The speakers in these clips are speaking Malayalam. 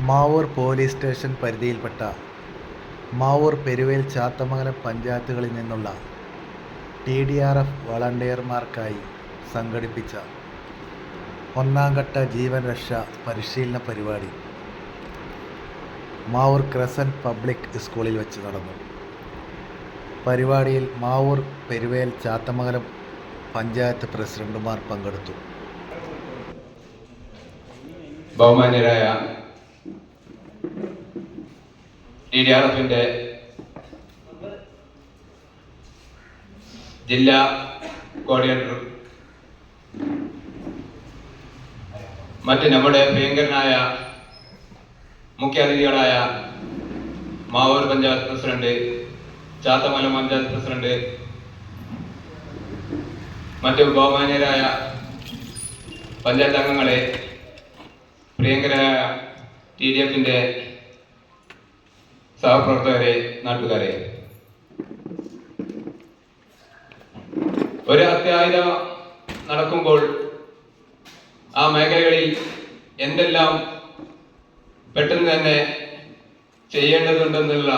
മാവൂർ പോലീസ് സ്റ്റേഷൻ പരിധിയിൽപ്പെട്ട മാവൂർ, പെരുവേൽ, ചാത്തമംഗലം പഞ്ചായത്തുകളിൽ നിന്നുള്ള TDRF വളണ്ടിയർമാർക്കായി സംഘടിപ്പിച്ച ഒന്നാംഘട്ട ജീവൻ രക്ഷാ പരിശീലന പരിപാടി മാവൂർ ക്രസൻറ്റ് പബ്ലിക് സ്കൂളിൽ വെച്ച് നടന്നു. പരിപാടിയിൽ മാവൂർ, പെരുവേൽ, ചാത്തമംഗലം പഞ്ചായത്ത് പ്രസിഡന്റുമാർ പങ്കെടുത്തു. ബഹുമാന്യരായ TDRFിന്റെ ജില്ലാ കോർഡിനേറ്റർ, മറ്റ് നമ്മുടെ പ്രിയങ്കരനായ മുഖ്യാതിഥികളായ മാവൂർ പഞ്ചായത്ത് പ്രസിഡന്റ്, ചാത്തമംഗലം പഞ്ചായത്ത് പ്രസിഡന്റ്, മറ്റു ബഹുമാന്യരായ പഞ്ചായത്ത് അംഗങ്ങളെ, പ്രിയങ്കരായ TDFിന്റെ സഹപ്രവർത്തകരെ, നാട്ടുകാരെ, ഒരു അത്യാഹിതം നടക്കുമ്പോൾ ആ മേഖലകളിൽ എന്തെല്ലാം പെട്ടെന്ന് തന്നെ ചെയ്യേണ്ടതുണ്ടെന്നുള്ള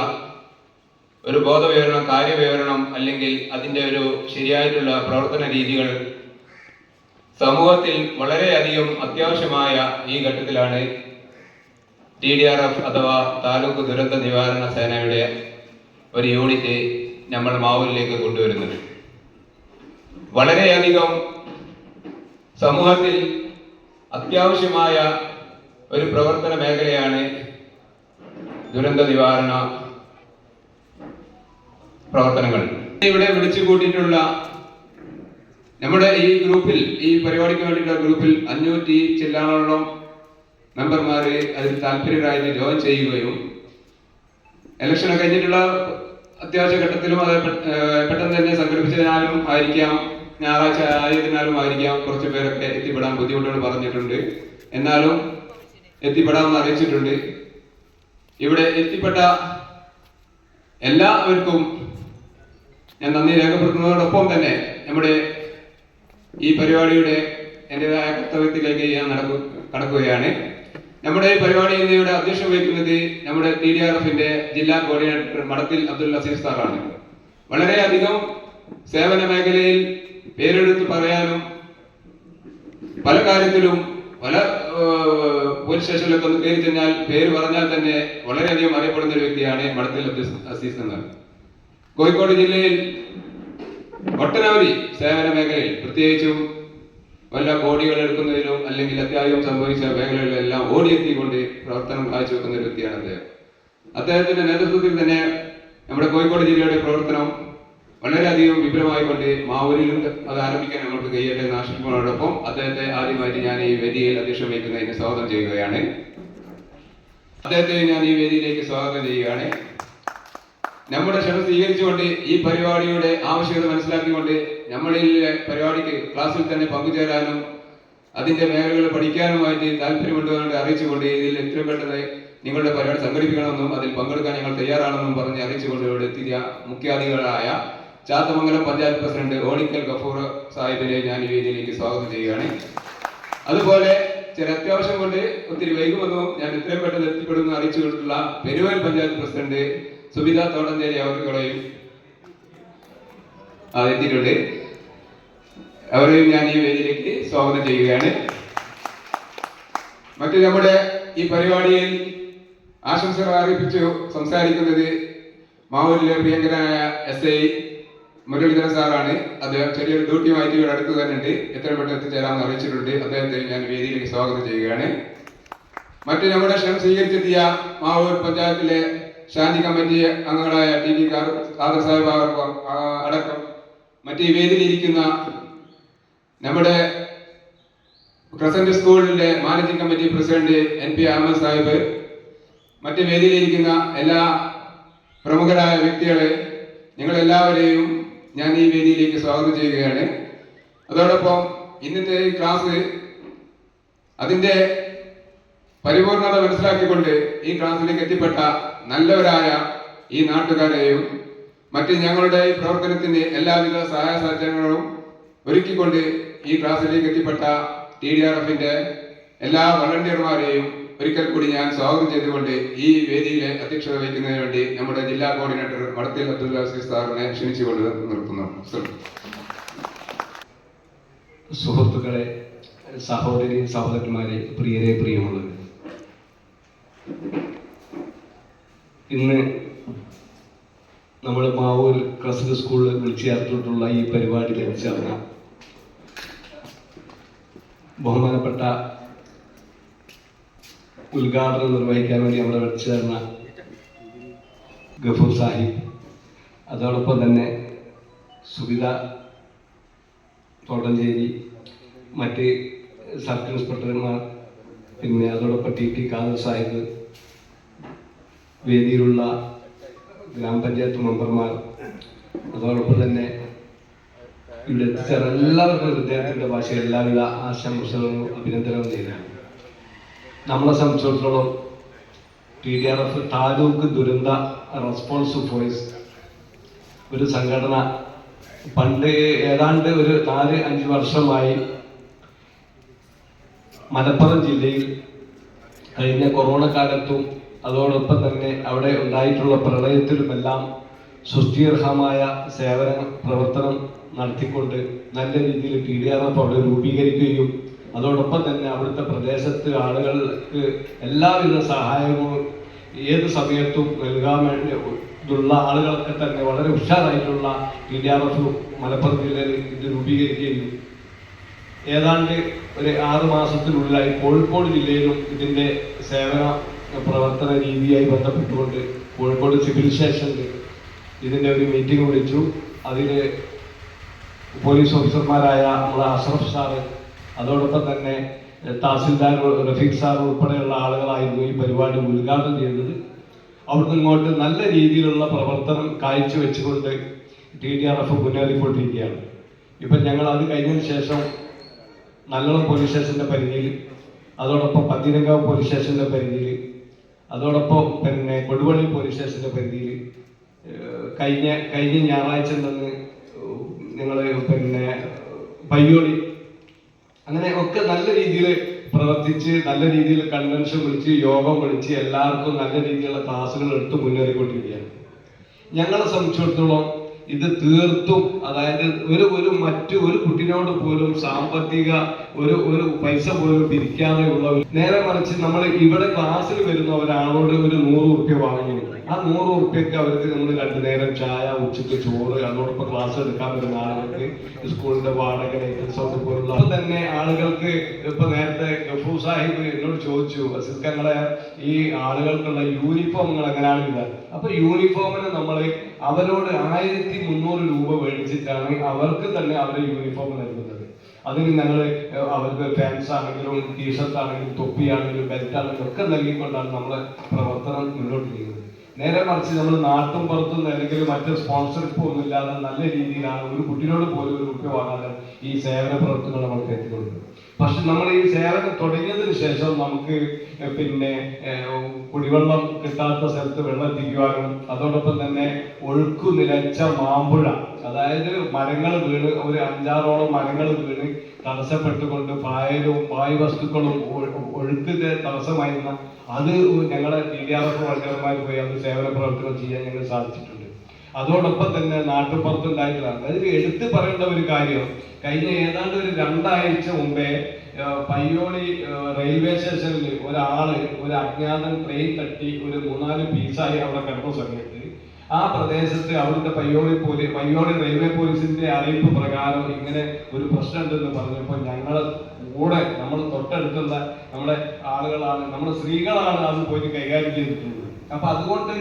ഒരു ബോധവിവരണം, കാര്യവിവരണം, അല്ലെങ്കിൽ അതിൻ്റെ ഒരു ശരിയായിട്ടുള്ള പ്രവർത്തന രീതികൾ സമൂഹത്തിൽ വളരെയധികം അത്യാവശ്യമായ ഈ ഘട്ടത്തിലാണ് TDRF അഥവാ താലൂക്ക് ദുരന്ത നിവാരണ സേനയുടെ ഒരു യൂണിറ്റ് നമ്മൾ മാവൂരിലേക്ക് കൊണ്ടുവരുന്നത്. വളരെയധികം സമൂഹത്തിൽ അത്യാവശ്യമായ ഒരു പ്രവർത്തന മേഖലയാണ് ദുരന്ത നിവാരണ പ്രവർത്തനങ്ങൾ. ഇവിടെ വിളിച്ചു കൂട്ടിയിട്ടുള്ള നമ്മുടെ ഈ ഗ്രൂപ്പിൽ, ഈ പരിപാടിക്ക് വേണ്ടിയിട്ടുള്ള ഗ്രൂപ്പിൽ 500 ചില്ലാനോളം മെമ്പർമാര് അതിൽ താല്പര്യരായിട്ട് ജോയിൻ ചെയ്യുകയും ഇലക്ഷൻ കഴിഞ്ഞിട്ടുള്ള അത്യാവശ്യ ഘട്ടത്തിലും അത് പെട്ടെന്ന് തന്നെ സംഘടിപ്പിച്ചതിനാലും ആയിരിക്കാം, ഞായറാഴ്ച ആയതിനാലും ആയിരിക്കാം, കുറച്ച് പേരൊക്കെ എത്തിപ്പെടാൻ ബുദ്ധിമുട്ടുകൾ പറഞ്ഞിട്ടുണ്ട്. എന്നാലും എത്തിപ്പെടാമെന്ന് അറിയിച്ചിട്ടുണ്ട്. ഇവിടെ എത്തിപ്പെട്ട എല്ലാവർക്കും ഞാൻ നന്ദി രേഖപ്പെടുത്തുന്നതോടൊപ്പം തന്നെ നമ്മുടെ ഈ പരിപാടിയുടെ എൻ്റെതായ കർത്തവ്യത്തിലേക്ക് ഞാൻ കടക്കുകയാണ്. നമ്മുടെ ഈ പരിപാടിയിൽ ഇവിടെ അധ്യക്ഷം വഹിക്കുന്നത് നമ്മുടെ TDRFിന്റെ ജില്ലാ കോർഡിനേറ്റർ മഠത്തിൽ അബ്ദുൽ അസീസ് സാറാണ്. വളരെയധികം സേവന മേഖലയിൽ പേരെടുത്ത് പറയാനും പല കാര്യത്തിലും പല പോലീസ് സ്റ്റേഷനിലൊക്കെ ഒന്ന് കയറി കഴിഞ്ഞാൽ പേര് പറഞ്ഞാൽ തന്നെ വളരെയധികം അറിയപ്പെടുന്ന ഒരു വ്യക്തിയാണ് മഠത്തിൽ അബ്ദുൽ അസീസ് എന്ന്. കോഴിക്കോട് ജില്ലയിൽ ഒട്ടനവധി സേവന മേഖലയിൽ, പ്രത്യേകിച്ചും വല്ല ബോഡികൾ എടുക്കുന്നതിലും അല്ലെങ്കിൽ അത്യാഹിതം സംഭവിച്ച മേഖലകളിലെല്ലാം ഓടിയെത്തിക്കൊണ്ട് പ്രവർത്തനം കാഴ്ചവെക്കുന്ന ഒരു വ്യക്തിയാണ് അദ്ദേഹം. അദ്ദേഹത്തിന്റെ നേതൃത്വത്തിൽ തന്നെ നമ്മുടെ കോഴിക്കോട് ജില്ലയുടെ പ്രവർത്തനം വളരെയധികം വിപുലമായിക്കൊണ്ട് മാവൂരിലും അത് ആരംഭിക്കാൻ നമുക്ക് കഴിയട്ടെ എന്ന് ആശംസിക്കുന്നതോടൊപ്പം അദ്ദേഹത്തെ ആദ്യമായിട്ട് ഞാൻ ഈ വേദിയിൽ അധ്യക്ഷം വഹിക്കുന്നതിന് സ്വാഗതം ചെയ്യുകയാണ്. അദ്ദേഹത്തെ ഞാൻ ഈ വേദിയിലേക്ക് സ്വാഗതം ചെയ്യുകയാണ്. നമ്മുടെ ക്ഷണം സ്വീകരിച്ചുകൊണ്ട് ഈ പരിപാടിയുടെ ആവശ്യകത മനസ്സിലാക്കിക്കൊണ്ട് നമ്മളിലെ പരിപാടിക്ക് ക്ലാസ്സിൽ തന്നെ പങ്കുചേരാനും അതിന്റെ മേഖലകൾ പഠിക്കാനുമായിട്ട് താല്പര്യമുണ്ടെന്ന് അറിയിച്ചുകൊണ്ട് ഇതിൽ എത്രയും പെട്ടെന്ന് നിങ്ങളുടെ പരിപാടി സംഘടിപ്പിക്കണമെന്നും അതിൽ പങ്കെടുക്കാൻ ഞങ്ങൾ തയ്യാറാണെന്നും പറഞ്ഞ് അറിയിച്ചുകൊണ്ട് ഇവിടെ എത്തിയ മുഖ്യാതിഥികളായ ചാത്തമംഗലം പഞ്ചായത്ത് പ്രസിഡന്റ് ഓണിക്കൽ ഗഫൂർ സാഹിബിനെ ഞാൻ ഈ വേദിയിലേക്ക് സ്വാഗതം ചെയ്യുകയാണ്. അതുപോലെ ചില അത്യാവശ്യം കൊണ്ട് ഒത്തിരി വൈകുമെന്നും ഞാൻ എത്രയും പെട്ടെന്ന് എത്തിപ്പെടുമെന്ന് അറിയിച്ചുകൊണ്ടുള്ള പെരുവേൽ പഞ്ചായത്ത് പ്രസിഡന്റ് സുബിത തോട്ടഞ്ചേരി അവർകളെയും എത്തിയിട്ടുണ്ട്. അവരെയും ഞാൻ ഈ വേദിയിലേക്ക് സ്വാഗതം ചെയ്യുകയാണ്. മറ്റു നമ്മുടെ ഈ പരിപാടിയിൽ ആശംസകൾ അറിയിപ്പിച്ചു സംസാരിക്കുന്നത് മാവൂരിലെ പ്രിയങ്കരനായ SI മുരളീധരൻ സാറാണ്. അദ്ദേഹം ചെറിയൊരു ഡ്യൂട്ടിയുമായിട്ട് ഇവിടെ അടുത്ത് തന്നെ ഉണ്ട്. എത്രയും പെട്ടെന്ന് എത്തിച്ചേരാമെന്ന് അറിയിച്ചിട്ടുണ്ട്. അദ്ദേഹത്തെ ഞാൻ വേദിയിലേക്ക് സ്വാഗതം ചെയ്യുകയാണ്. മറ്റു നമ്മുടെ ക്ഷണം സ്വീകരിച്ചെത്തിയ മാവൂർ പഞ്ചായത്തിലെ ശാന്തി കമ്മിറ്റി അംഗങ്ങളായ TD ഖാദർ സാഹിബ് അടക്കം മറ്റ് ഈ വേദിയിലിരിക്കുന്ന നമ്മുടെ ക്രസന്റ് സ്കൂളിന്റെ managing committee president NP Ahammed Sahib, മറ്റ് വേദിയിലിരിക്കുന്ന എല്ലാ പ്രമുഖരായ വ്യക്തികളെ, നിങ്ങളെല്ലാവരെയും ഞാൻ ഈ വേദിയിലേക്ക് സ്വാഗതം ചെയ്യുകയാണ്. അതോടൊപ്പം ഇന്നത്തെ ഈ ക്ലാസ് അതിന്റെ പരിപൂർണത മനസ്സിലാക്കിക്കൊണ്ട് ഈ ക്ലാസ്സിലേക്ക് എത്തിപ്പെട്ട നല്ലവരായ ഈ നാട്ടുകാരെയും മറ്റ് ഞങ്ങളുടെ ഈ പ്രവർത്തനത്തിന് എല്ലാവിധ സഹായ സഹകരണങ്ങളും ഒരുക്കിക്കൊണ്ട് ഈ ക്ലാസ്സിലേക്ക് എത്തിപ്പെട്ട TDRFിന്റെ എല്ലാ വളണ്ടിയർമാരെയും ഒരിക്കൽ കൂടി ഞാൻ സ്വാഗതം ചെയ്തുകൊണ്ട് ഈ വേദിയിലെ അധ്യക്ഷത വഹിക്കുന്നതിന് വേണ്ടി നമ്മുടെ ജില്ലാ കോർഡിനേറ്റർ വടക്കൽ അബ്ദുൽ അസീസ് സാറിനെ ക്ഷണിച്ചുകൊണ്ട് നിർത്തുന്നു. സുഹൃത്തുക്കളെ, സഹോദരി സഹോദരന്മാരെ, പ്രിയരെ, പ്രിയമുള്ളവരെ, ഇന്ന് നമ്മൾ മാവൂർ ക്രസന്റ് സ്കൂളിൽ വിളിച്ചു ചേർത്തിട്ടുള്ള ഈ പരിപാടിയിൽ എത്തിച്ചേർന്ന ബഹുമാനപ്പെട്ട ഉദ്ഘാടനം നിർവഹിക്കാൻ വേണ്ടി നമ്മളെ വിളിച്ചു ചേർന്ന ഗഫൂർ സാഹിബ്, അതോടൊപ്പം തന്നെ സുബിത തോട്ടഞ്ചേരി, മറ്റ് സർക്കിൾ ഇൻസ്പെക്ടർമാർ, പിന്നെ അതോടൊപ്പം ടി ഖാദർ സാഹിബ്, വേദിയിലുള്ള ഗ്രാമപഞ്ചായത്ത് മെമ്പർമാർ, അതോടൊപ്പം തന്നെ ഇവിടെ എത്തിച്ചേർന്ന എല്ലാവർക്കും വിദ്യാർത്ഥികളുടെ ഭാഷയിൽ എല്ലാവിധ ആശംസകളും അഭിനന്ദനവും നേരാണ്. നമ്മളെ സംബന്ധിച്ചിടത്തോളം TDRF താലൂക്ക് ദുരന്ത റെസ്പോൺസ് ഫോഴ്സ് ഒരു സംഘടന പണ്ട് ഏതാണ്ട് ഒരു 4-5 വർഷമായി മലപ്പുറം ജില്ലയിൽ കഴിഞ്ഞ കൊറോണ കാലത്തും അതോടൊപ്പം തന്നെ അവിടെ ഉണ്ടായിട്ടുള്ള പ്രളയത്തിലുമെല്ലാം സുസ്ഥിരമായ സേവന പ്രവർത്തനം നടത്തിക്കൊണ്ട് നല്ല രീതിയിൽ TDRF അവിടെ രൂപീകരിക്കുകയും അതോടൊപ്പം തന്നെ അവിടുത്തെ പ്രദേശത്ത് ആളുകൾക്ക് എല്ലാവിധ സഹായവും ഏത് സമയത്തും നൽകാൻ വേണ്ടിയുള്ള ആളുകളൊക്കെ തന്നെ വളരെ ഉഷാറായിട്ടുള്ള TDRF മലപ്പുറം ജില്ലയിൽ ഇത് രൂപീകരിക്കുകയും ഏതാണ്ട് ഒരു 6 മാസത്തിനുള്ളിലായി കോഴിക്കോട് ജില്ലയിലും ഇതിൻ്റെ സേവന പ്രവർത്തന രീതിയായി ബന്ധപ്പെട്ടുകൊണ്ട് കോഴിക്കോട് സിവിൽ സ്റ്റേഷനിൽ ഇതിൻ്റെ ഒരു മീറ്റിംഗ് വിളിച്ചു. അതിൽ പോലീസ് ഓഫീസർമാരായ നമ്മളെ അഷ്റഫ് സാറ്, അതോടൊപ്പം തന്നെ തഹസിൽദാർ റഫീഖ് സാർ ഉൾപ്പെടെയുള്ള ആളുകളായിരുന്നു ഈ പരിപാടി ഉദ്ഘാടനം ചെയ്തത്. അവിടുന്ന് ഇങ്ങോട്ട് നല്ല രീതിയിലുള്ള പ്രവർത്തനം കാഴ്ചവെച്ചുകൊണ്ട് TDRF മുന്നേറിക്കൊണ്ടിരിക്കുകയാണ്. ഇപ്പം ഞങ്ങൾ അത് കഴിഞ്ഞതിന് ശേഷം നല്ലോണം പോലീസ് സ്റ്റേഷൻ്റെ പരിധിയിൽ, അതോടൊപ്പം പന്തീരങ്കാവ് പോലീസ് സ്റ്റേഷൻ്റെ പരിധിയിൽ, അതോടൊപ്പം പിന്നെ കൊടുവള്ളി പോലീസ് സ്റ്റേഷൻ്റെ പരിധിയിൽ കഴിഞ്ഞ ഞായറാഴ്ച നിന്ന് ഞങ്ങൾ പിന്നെ പയ്യോളി, അങ്ങനെ ഒക്കെ നല്ല രീതിയിൽ പ്രവർത്തിച്ച് നല്ല രീതിയിൽ കൺവെൻഷൻ വിളിച്ച് യോഗം വിളിച്ച് എല്ലാവർക്കും നല്ല രീതിയിലുള്ള ക്ലാസ്സുകൾ എടുത്ത് മുന്നേറിക്കൊണ്ടിരിക്കുകയാണ്. ഞങ്ങളെ സംബന്ധിച്ചിടത്തോളം ഇത് തീർത്തും, അതായത് ഒരു കുട്ടിനോട് പോലും സാമ്പത്തിക ഒരു പൈസ പോലും പിരിക്കാതെ ഉള്ള, നേരെ മറിച്ച് നമ്മൾ ഇവിടെ ക്ലാസ്സിൽ വരുന്ന ഒരാളോട് ഒരു 100 ഉറുപ്പ്യ വാങ്ങി, ആ 100 ഉറുപ്പ്യക്ക് അവർക്ക് നമ്മൾ 2 നേരം ചായ, ഉച്ചയ്ക്ക് ചോറ്, അതോടൊപ്പം ക്ലാസ് എടുക്കാൻ വരുന്ന ആളുകൾക്ക് സ്കൂളിന്റെ വാടക, ലൈസൻസ് പോലുള്ള തന്നെ ആളുകൾക്ക്. ഇപ്പൊ നേരത്തെ ഗഫൂർ സാഹിബ് എന്നോട് ചോദിച്ചു, അസിസ്കങ്ങളെ ഈ ആളുകൾക്കുള്ള യൂണിഫോമുകൾ എങ്ങനെയാണ് ഇത്? അപ്പൊ യൂണിഫോമിന് നമ്മൾ അവരോട് 1300 രൂപ മേടിച്ചിട്ടാണ് അവർക്ക് തന്നെ അവരുടെ യൂണിഫോം നൽകുന്നത്. അതിന് ഞങ്ങൾ അവർക്ക് പാൻസ് ആണെങ്കിലും ടീഷർട്ട് ആണെങ്കിലും തൊപ്പിയാണെങ്കിലും ബെൽറ്റ് ആണെങ്കിലും ഒക്കെ നൽകിക്കൊണ്ടാണ് നമ്മളെ പ്രവർത്തനം മുന്നോട്ട് ചെയ്യുന്നത്. നേരെ മറിച്ച് നമ്മൾ നാട്ടും പുറത്തും അല്ലെങ്കിൽ മറ്റ് സ്പോൺസർഷിപ്പ് ഒന്നും ഇല്ലാതെ നല്ല രീതിയിലാണ് ഒരു കുട്ടിയോട് പോലും ഒരു രൂപ വാങ്ങാതെ ഈ സേവന പ്രവർത്തനങ്ങൾ നമ്മൾക്ക് എത്തിക്കൊടുക്കുന്നത്. പക്ഷെ നമ്മൾ ഈ സേവനം തുടങ്ങിയതിന് ശേഷം നമുക്ക് പിന്നെ കുടിവെള്ളം കിട്ടാത്ത സ്ഥലത്ത് വെള്ളം എത്തിക്കുവാനും അതോടൊപ്പം തന്നെ ഒഴുക്കു നിലച്ച മാമ്പുഴ, അതായത് മരങ്ങൾ വീണ് ഒരു 5-6ഓളം മരങ്ങൾ വീണ് തടസ്സപ്പെട്ടുകൊണ്ട് പായലും വായു വസ്തുക്കളും ഒഴുക്കിന്റെ തടസ്സമായിരുന്ന അത് ഞങ്ങളെ TDRF വർക്കർമാർ പോയി അത് സേവന പ്രവർത്തനം ചെയ്യാൻ ഞങ്ങൾ സാധിച്ചിട്ടുണ്ട്. അതോടൊപ്പം തന്നെ നാട്ടുപുറത്തുണ്ടായിട്ടുള്ളതാണ്. അതിൽ എടുത്തു പറയേണ്ട ഒരു കാര്യം, കഴിഞ്ഞ ഏതാണ്ട് ഒരു 2 ആഴ്ച മുമ്പേ പയ്യോളി റെയിൽവേ സ്റ്റേഷനിൽ ഒരു അജ്ഞാതൻ ട്രെയിൻ തട്ടി ഒരു 3-4 പീസായി അവിടെ കിടന്ന സമയത്ത് ആ പ്രദേശത്ത് അവിടുത്തെ പയ്യോളി റെയിൽവേ പോലീസിന്റെ അറിയിപ്പ് പ്രകാരം ഇങ്ങനെ ഒരു പ്രശ്നം ഉണ്ടെന്ന് പറഞ്ഞപ്പോൾ ഞങ്ങൾ കൂടെ നമ്മൾ തൊട്ടടുത്തുള്ള നമ്മുടെ ആളുകളാണ്, നമ്മുടെ സ്ത്രീകളാണ് അത് പോയിട്ട് കൈകാര്യം ചെയ്തിട്ടുള്ളത്. അപ്പൊ അതുകൊണ്ട്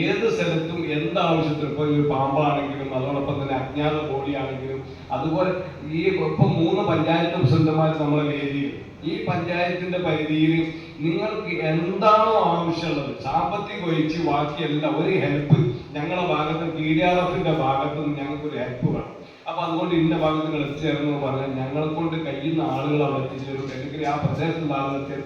ഏത് സ്ഥലത്തും എന്താവശ്യത്തിനും, ഇപ്പൊ ഒരു പാമ്പാണെങ്കിലും അതോടൊപ്പം തന്നെ അജ്ഞാത ബോഡിയാണെങ്കിലും, അതുപോലെ ഈ ഇപ്പൊ 3 പഞ്ചായത്ത് പ്രസിഡന്റുമാർ നമ്മളെ വേദിയിൽ, ഈ പഞ്ചായത്തിന്റെ പരിധിയിൽ നിങ്ങൾക്ക് എന്താണോ ആവശ്യമുള്ളത് സാമ്പത്തികം ഒഴിച്ച് ബാക്കിയെല്ലാം ഒരു ഹെൽപ്പ് ഞങ്ങളുടെ ഭാഗത്ത് TDRFന്റെ ഭാഗത്ത് നിന്ന് ഞങ്ങൾക്കൊരു ഹെൽപ്പ് വേണം. അപ്പൊ അതുകൊണ്ട് ഇന്ന ഭാഗത്ത് നിങ്ങൾ എത്തിച്ചേർന്ന് പറഞ്ഞാൽ ഞങ്ങളെ കൊണ്ട് കഴിയുന്ന ആളുകൾ അവിടെ എത്തിച്ചേരും, അല്ലെങ്കിൽ ആ പ്രദേശത്തുള്ള ആളുകൾക്ക്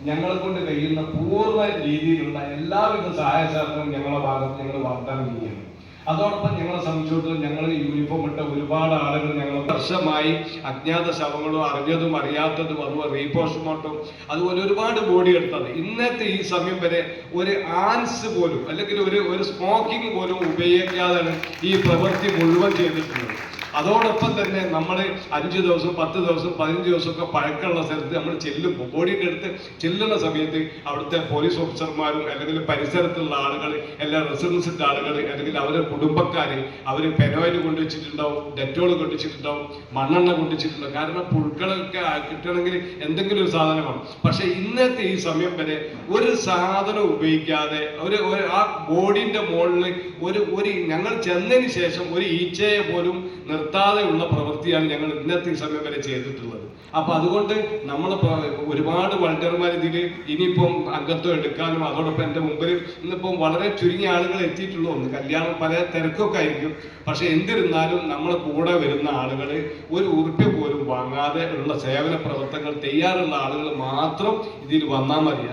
ഞങ്ങളെ കൊണ്ട് കഴിയുന്ന പൂർണ്ണ രീതിയിലുള്ള എല്ലാവിധ സഹായ സഹകരണവും ഞങ്ങളുടെ ഭാഗത്ത് ഞങ്ങൾ വാഗ്ദാനം ചെയ്യുകയാണ്. അതോടൊപ്പം ഞങ്ങളെ സംബന്ധിച്ചിടത്തോളം ഞങ്ങൾ യൂണിഫോം ഇട്ട ഒരുപാട് ആളുകൾ ഞങ്ങൾ വർഷമായി അജ്ഞാത ശവങ്ങളും അറിഞ്ഞതും അറിയാത്തതും അതുപോലെ റീപോസ്റ്റ്മോർട്ടം അതുപോലെ ഒരുപാട് ബോഡി എടുത്തത് ഇന്നത്തെ ഈ സമയം വരെ ഒരു ആൻസ് പോലും അല്ലെങ്കിൽ ഒരു സ്മോക്കിംഗ് പോലും ഉപയോഗിക്കാതെയാണ് ഈ പ്രവൃത്തി മുഴുവൻ ചെയ്തിട്ടുള്ളത്. അതോടൊപ്പം തന്നെ നമ്മൾ 5 ദിവസം 10 ദിവസം 15 ദിവസമൊക്കെ പഴക്കമുള്ള സ്ഥലത്ത് നമ്മൾ ചെല്ലുമ്പോൾ ബോഡിയുടെ അടുത്ത് ചെല്ലുന്ന സമയത്ത് അവിടുത്തെ പോലീസ് ഓഫീസർമാരും അല്ലെങ്കിൽ പരിസരത്തുള്ള ആളുകൾ എല്ലാ റെസിഡൻസിന്റെ ആളുകൾ അല്ലെങ്കിൽ അവരുടെ കുടുംബക്കാർ അവർ പെനോയിൽ കൊണ്ടുവച്ചിട്ടുണ്ടാവും, ഡെറ്റോൾ കൊണ്ടുവച്ചിട്ടുണ്ടാവും, മണ്ണെണ്ണ കൊണ്ടുവച്ചിട്ടുണ്ടാവും. കാരണം പുഴുക്കളൊക്കെ കിട്ടണമെങ്കിൽ എന്തെങ്കിലും ഒരു സാധനമാണ്. പക്ഷെ ഇന്നത്തെ ഈ സമയം വരെ ഒരു സാധനം ഉപയോഗിക്കാതെ ആ ബോഡിന്റെ മുകളിൽ ഒരു ഞങ്ങൾ ചെന്നതിന് ശേഷം ഒരു ഈച്ചയെ പോലും നിർത്താതെയുള്ള പ്രവൃത്തിയാണ് ഞങ്ങൾ ഇന്നത്തെ ഈ സമയം വരെ ചെയ്തിട്ടുള്ളത്. അപ്പൊ അതുകൊണ്ട് നമ്മൾ ഒരുപാട് വളണ്ടിയർമാർ ഇതിൽ ഇനിയിപ്പം അംഗത്വം എടുക്കാനും അതോടൊപ്പം എൻ്റെ മുമ്പിൽ ഇന്നിപ്പം വളരെ ചുരുങ്ങിയ ആളുകൾ എത്തിയിട്ടുള്ളൂ. കല്യാണം പല തിരക്കൊക്കെ ആയിരിക്കും. പക്ഷെ എന്നിരുന്നാലും നമ്മളെ കൂടെ വരുന്ന ആളുകൾ ഒരു ഉറുപ്പ്യ പോലും വാങ്ങാതെ ഉള്ള സേവന പ്രവർത്തനങ്ങൾ തയ്യാറുള്ള ആളുകൾ മാത്രം ഇതിൽ വന്നാൽ മതി.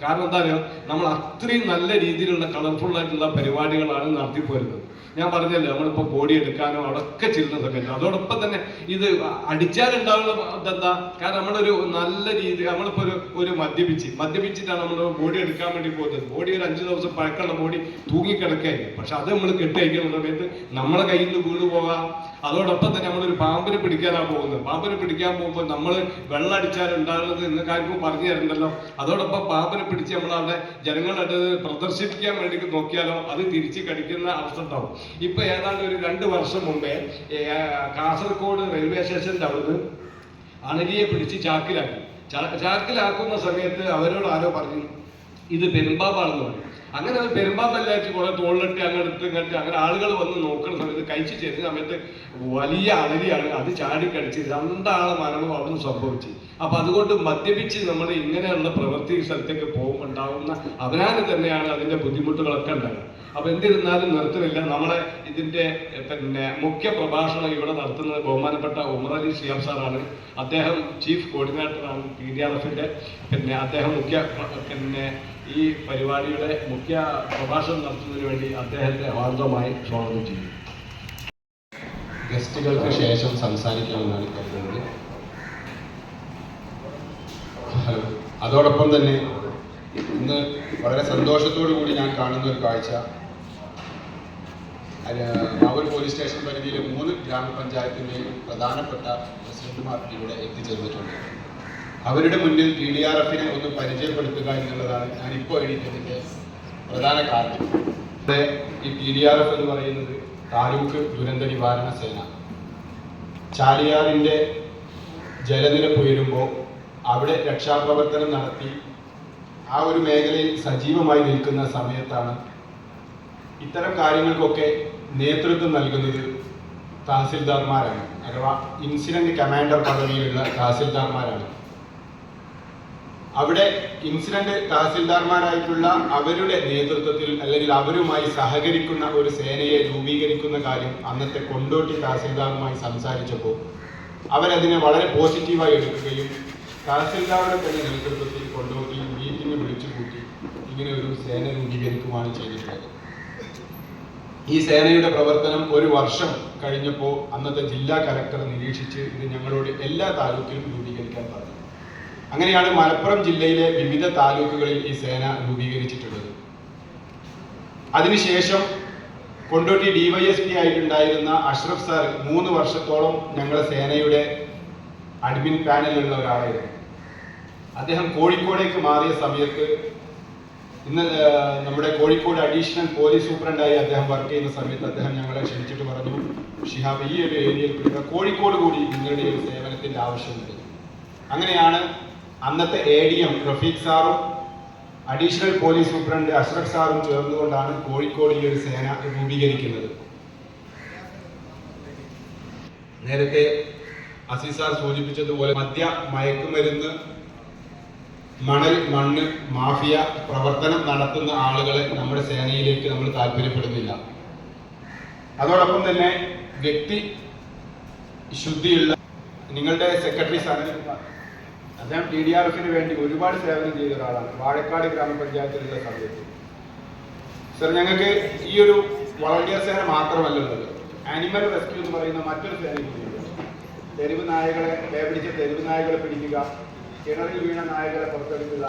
കാരണം എന്താ പറയുക, നമ്മൾ അത്രയും നല്ല രീതിയിലുള്ള കളർഫുൾ ആയിട്ടുള്ള പരിപാടികളാണ് നടത്തിപ്പോരുന്നത്. ഞാൻ പറഞ്ഞല്ലോ, നമ്മളിപ്പോൾ ബോഡി എടുക്കാനോ അവിടെയൊക്കെ ചെല്ലുന്ന സമയത്ത് അതോടൊപ്പം തന്നെ ഇത് അടിച്ചാലുണ്ടാവുന്ന എന്താ, കാരണം നമ്മളൊരു നല്ല രീതി നമ്മളിപ്പോൾ ഒരു മദ്യപിച്ചിട്ടാണ് നമ്മൾ ബോഡി എടുക്കാൻ വേണ്ടി പോകുന്നത്. ബോഡി ഒരു 5 ദിവസം പഴക്കമുള്ള ബോഡി തൂങ്ങിക്കിടക്കായിരിക്കും. പക്ഷെ അത് നമ്മൾ കെട്ടയക്കുന്ന സമയത്ത് നമ്മളെ കയ്യിൽ നിന്ന് വീണ് പോകാം. അതോടൊപ്പം തന്നെ നമ്മളൊരു പാമ്പിനെ പിടിക്കാനാണ് പോകുന്നത്. പാമ്പിനെ പിടിക്കാൻ പോകുമ്പോൾ നമ്മൾ വെള്ളം അടിച്ചാൽ ഉണ്ടാകുന്നത് ഇന്ന് കാര്യവും പറഞ്ഞു തരുന്നുണ്ടല്ലോ. അതോടൊപ്പം പാമ്പിനെ പിടിച്ച് നമ്മളവിടെ ജനങ്ങളുടെ പ്രദർശിപ്പിക്കാൻ വേണ്ടി നോക്കിയാലോ അത് തിരിച്ച് കടിക്കുന്ന അവസ്ഥ ഉണ്ടാവും. ഇപ്പൊ ഏതാണ്ട് ഒരു 2 വർഷം മുമ്പേ കാസർഗോഡ് റെയിൽവേ സ്റ്റേഷന്റെ അവിടുന്ന് അണലിയെ പിടിച്ച് ചാക്കിലാക്കുന്ന സമയത്ത് അവരോട് ആരോ പറഞ്ഞു ഇത് പെരുമ്പാമ്പാണെന്ന് പറഞ്ഞു. അങ്ങനെ അത് പെരുമ്പാമ്പല്ലായിട്ട് കുറെ തോളിലിട്ട് അങ്ങെടുത്ത് ഇങ്ങോട്ട് അങ്ങനെ ആളുകൾ വന്ന് നോക്കുന്ന സമയത്ത് കഴിച്ച് ചേരുന്ന സമയത്ത് വലിയ അണലിയാണ്. അത് ചാടിക്കടിച്ച് 2 ആളെ മരണം അവിടുന്ന് സംഭവിച്ചു. അപ്പൊ അതുകൊണ്ട് മദ്യപിച്ച് നമ്മൾ ഇങ്ങനെയുള്ള പ്രവൃത്തി സ്ഥലത്തേക്ക് പോകുമ്പോണ്ടാവുന്ന അവനാന് തന്നെയാണ് അതിന്റെ ബുദ്ധിമുട്ടുകളൊക്കെ ഉണ്ടാകുക. അപ്പൊ എന്നിരുന്നാലും നിർത്തുന്നില്ല. നമ്മളെ ഇതിന്റെ മുഖ്യ പ്രഭാഷണം ഇവിടെ നടത്തുന്നത് ബഹുമാനപ്പെട്ട ഉമർ അലി ഷിയാബ് സാറാണ്. അദ്ദേഹം ചീഫ് കോർഡിനേറ്ററാണ് PDRFന്റെ. അദ്ദേഹം ഈ പരിപാടിയുടെ മുഖ്യ പ്രഭാഷണം നടത്തുന്നതിന് വേണ്ടി അദ്ദേഹത്തെ ഹാർദവമായി സ്വാഗതം ചെയ്യും. ഗസ്റ്റുകൾക്ക് ശേഷം സംസാരിക്കാമെന്നാണ് കരുതുന്നത്. അതോടൊപ്പം തന്നെ ഇന്ന് വളരെ സന്തോഷത്തോടു കൂടി ഞാൻ കാണുന്ന ഒരു കാഴ്ച, മാവൂർ പോലീസ് സ്റ്റേഷൻ പരിധിയിലെ 3 ഗ്രാമപഞ്ചായത്തിൻ്റെയും പ്രധാനപ്പെട്ട പ്രസിഡന്റുമാർ ഇവിടെ എത്തിച്ചേർന്നിട്ടുണ്ട്. അവരുടെ മുന്നിൽ PDRFനെ ഒന്ന് പരിചയപ്പെടുത്തുക എന്നുള്ളതാണ് ഞാനിപ്പോൾ എഴുതിയതിൻ്റെ പ്രധാന കാരണം. ഈ PDRF എന്ന് പറയുന്നത് താലൂക്ക് ദുരന്ത നിവാരണ സേന. ചാലിയാറിൻ്റെ ജലനിരപ്പ് ഉയരുമ്പോൾ അവിടെ രക്ഷാപ്രവർത്തനം നടത്തി ആ ഒരു മേഖലയിൽ സജീവമായി നിൽക്കുന്ന സമയത്താണ് ഇത്തരം കാര്യങ്ങൾക്കൊക്കെ നേതൃത്വം നൽകുന്നത് തഹസിൽദാർമാരാണ്, അഥവാ ഇൻസിഡന്റ് കമാൻഡർ പദവിയിലുള്ള തഹസിൽദാർമാരാണ്. അവിടെ ഇൻസിഡന്റ് തഹസിൽദാർമാരായിട്ടുള്ള അവരുടെ നേതൃത്വത്തിൽ അല്ലെങ്കിൽ അവരുമായി സഹകരിക്കുന്ന ഒരു സേനയെ രൂപീകരിക്കുന്ന കാര്യം അന്നത്തെ കൊണ്ടോട്ടി തഹസിൽദാറുമായി സംസാരിച്ചപ്പോൾ അവരതിനെ വളരെ പോസിറ്റീവായി എടുക്കുകയും തഹസിൽദാറുടെ തന്നെ നേതൃത്വത്തിൽ കൊണ്ടോട്ടി മീറ്റിംഗ് വിളിച്ചു കൂട്ടി ഇങ്ങനെ ഒരു സേന രൂപീകരിക്കുകയാണ് ചെയ്തിട്ടുള്ളത്. ഈ സേനയുടെ പ്രവർത്തനം 1 വർഷം കഴിഞ്ഞപ്പോൾ അന്നത്തെ ജില്ലാ കലക്ടർ നിരീക്ഷിച്ച് ഇത് ഞങ്ങളോട് എല്ലാ താലൂക്കിലും രൂപീകരിക്കാൻ പറഞ്ഞു. അങ്ങനെയാണ് മലപ്പുറം ജില്ലയിലെ വിവിധ താലൂക്കുകളിൽ ഈ സേന രൂപീകരിച്ചിട്ടുള്ളത്. അതിനുശേഷം കൊണ്ടോട്ടി DYSP ആയിട്ടുണ്ടായിരുന്ന അഷ്റഫ് സാർ 3 വർഷത്തോളം ഞങ്ങളുടെ സേനയുടെ അഡ്മിൻ പാനലിലുള്ള ഒരാളായിരുന്നു. അദ്ദേഹം കോഴിക്കോടേക്ക് മാറിയ സമയത്ത് ഇന്ന് നമ്മുടെ കോഴിക്കോട് അഡീഷണൽ പോലീസ് സൂപ്രണ്ടായി അദ്ദേഹം വർക്ക് ചെയ്യുന്ന സമയത്ത് അദ്ദേഹം ഞങ്ങളെ ക്ഷണിച്ചിട്ട് പറഞ്ഞു, ഷിഹാബ് ഈ ഒരു ഏരിയയിൽ കോഴിക്കോട് കൂടി നിങ്ങളുടെ ഒരു സേവനത്തിൻ്റെ ആവശ്യമുണ്ട്. അങ്ങനെയാണ് അന്നത്തെ ADM റഫീഖ് സാറും അഡീഷണൽ പോലീസ് സൂപ്രണ്ട് അഷ്റഫ് സാറും ചേർന്നുകൊണ്ടാണ് കോഴിക്കോട് ഈ ഒരു സേന രൂപീകരിക്കുന്നത്. നേരത്തെ അസീസ് സാർ സൂചിപ്പിച്ചതുപോലെ മയക്കുമരുന്ന്, മണ്ണ് മാഫിയ പ്രവർത്തനം നടത്തുന്ന ആളുകളെ നമ്മുടെ സേനയിലേക്ക് നമ്മൾ താല്പര്യപ്പെടുന്നില്ല. അതോടൊപ്പം തന്നെ വ്യക്തി ശുദ്ധിയുള്ള നിങ്ങളുടെ സെക്രട്ടറി സ്ഥാനം അദ്ദേഹം PDRFന് വേണ്ടി ഒരുപാട് സേവനം ചെയ്ത ഒരാളാണ്. വാഴക്കാട് ഗ്രാമപഞ്ചായത്തിലുള്ള സമയത്ത് സർ, ഞങ്ങൾക്ക് ഈ ഒരു വളണ്ടിയർ സേന മാത്രമല്ല ഉള്ളത്, ആനിമൽ റെസ്ക്യൂ എന്ന് പറയുന്ന മറ്റൊരു സേന കൂടിയുണ്ട്. തെരുവ് നായകളെ വേപിടിച്ച തെരുവ് നായകളെ പിടിക്കുക, കിണറിൽ വീണ നായകളെ പുറത്തെടുക്കുക,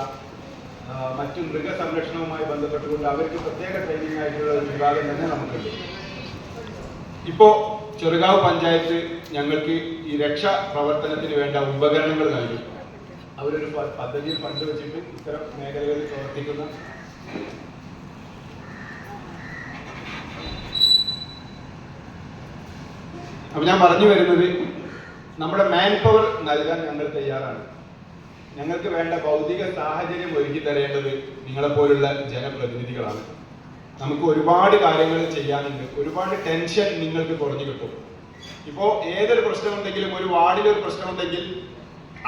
മറ്റു മൃഗസംരക്ഷണവുമായി ബന്ധപ്പെട്ടുകൊണ്ട് അവർക്ക് പ്രത്യേക ട്രെയിനിങ് ആയിട്ടുള്ള ഒരു വിഭാഗം തന്നെ നമുക്കുണ്ട്. ഇപ്പോൾ ചെറുകാവ് പഞ്ചായത്ത് ഞങ്ങൾക്ക് ഈ രക്ഷാ പ്രവർത്തനത്തിന് വേണ്ട ഉപകരണങ്ങൾ നൽകി. അവരൊരു പദ്ധതിയിൽ ഫണ്ട് വെച്ചിട്ട് ഇത്തരം മേഖലകളിൽ പ്രവർത്തിക്കുന്ന അപ്പൊ ഞാൻ പറഞ്ഞു വരുന്നത്, നമ്മുടെ മാൻ പവർ നൽകാൻ ഞങ്ങൾ തയ്യാറാണ്. ഞങ്ങൾക്ക് വേണ്ട ഭൗതിക സാഹചര്യം ഒരുക്കി തരേണ്ടത് നിങ്ങളെപ്പോലുള്ള ജനപ്രതിനിധികളാണ്. നമുക്ക് ഒരുപാട് കാര്യങ്ങൾ ചെയ്യാനുണ്ട്. ഒരുപാട് ടെൻഷൻ നിങ്ങൾക്ക് കുറഞ്ഞു കിട്ടും. ഇപ്പോൾ ഏതൊരു പ്രശ്നമുണ്ടെങ്കിലും, ഒരു വാർഡിലൊരു പ്രശ്നമുണ്ടെങ്കിൽ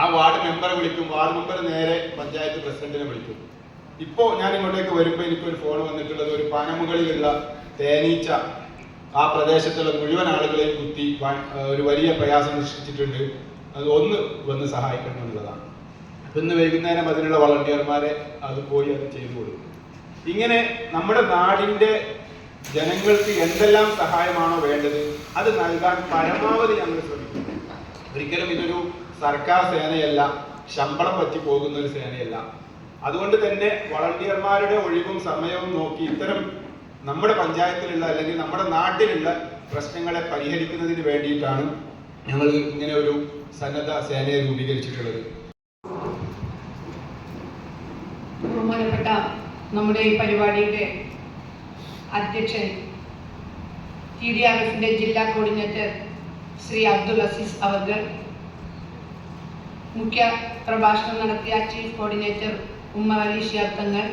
ആ വാർഡ് മെമ്പറെ വിളിക്കും, വാർഡ് മെമ്പർ നേരെ പഞ്ചായത്ത് പ്രസിഡന്റിനെ വിളിക്കും. ഇപ്പോൾ ഞാൻ ഇങ്ങോട്ടേക്ക് വരുമ്പോൾ എനിക്കൊരു ഫോൺ വന്നിട്ടുള്ളത്, ഒരു പനമുകളിലുള്ള തേനീച്ച ആ പ്രദേശത്തുള്ള മുഴുവൻ ആളുകളെയും കുത്തി ഒരു വലിയ പ്രയാസം സൃഷ്ടിച്ചിട്ടുണ്ട്, അത് ഒന്ന് വന്ന് സഹായിക്കണം എന്നുള്ളതാണ്. ഇന്ന് വൈകുന്നേരം അതിനുള്ള വളണ്ടിയർമാരെ അത് പോയി അത് ചെയ്തു കൊടുക്കും. ഇങ്ങനെ നമ്മുടെ നാടിൻ്റെ ജനങ്ങൾക്ക് എന്തെല്ലാം സഹായമാണോ വേണ്ടത് അത് നൽകാൻ പരമാവധി ഞങ്ങൾ ശ്രമിക്കും. ഒരിക്കലും ഇതൊരു സർക്കാർ സേനയല്ല, ശമ്പളം പറ്റി പോകുന്ന ഒരു സേനയല്ല. അതുകൊണ്ട് തന്നെ വളണ്ടിയർമാരുടെ ഒഴിവും സമയവും നോക്കി ഇത്തരം നമ്മുടെ പഞ്ചായത്തിലുള്ള അല്ലെങ്കിൽ നമ്മുടെ നാട്ടിലുള്ള പ്രശ്നങ്ങളെ പരിഹരിക്കുന്നതിന് വേണ്ടിയിട്ടാണ് ഞങ്ങൾ ഇങ്ങനെ ഒരു സന്നദ്ധ സേനയെ രൂപീകരിച്ചിട്ടുള്ളത്. ബഹുമാനപ്പെട്ട നമ്മുടെ ഈ പരിപാടിയുടെ അധ്യക്ഷൻ TDRFന്റെ ജില്ലാ കോർഡിനേറ്റർ ശ്രീ അബ്ദുൽ അസീസ് അവർ, മുഖ്യ പ്രഭാഷണം നടത്തിയ ചീഫ് കോർഡിനേറ്റർ ഉമ്മർ അലി ശിഹാബ് തങ്ങൾ,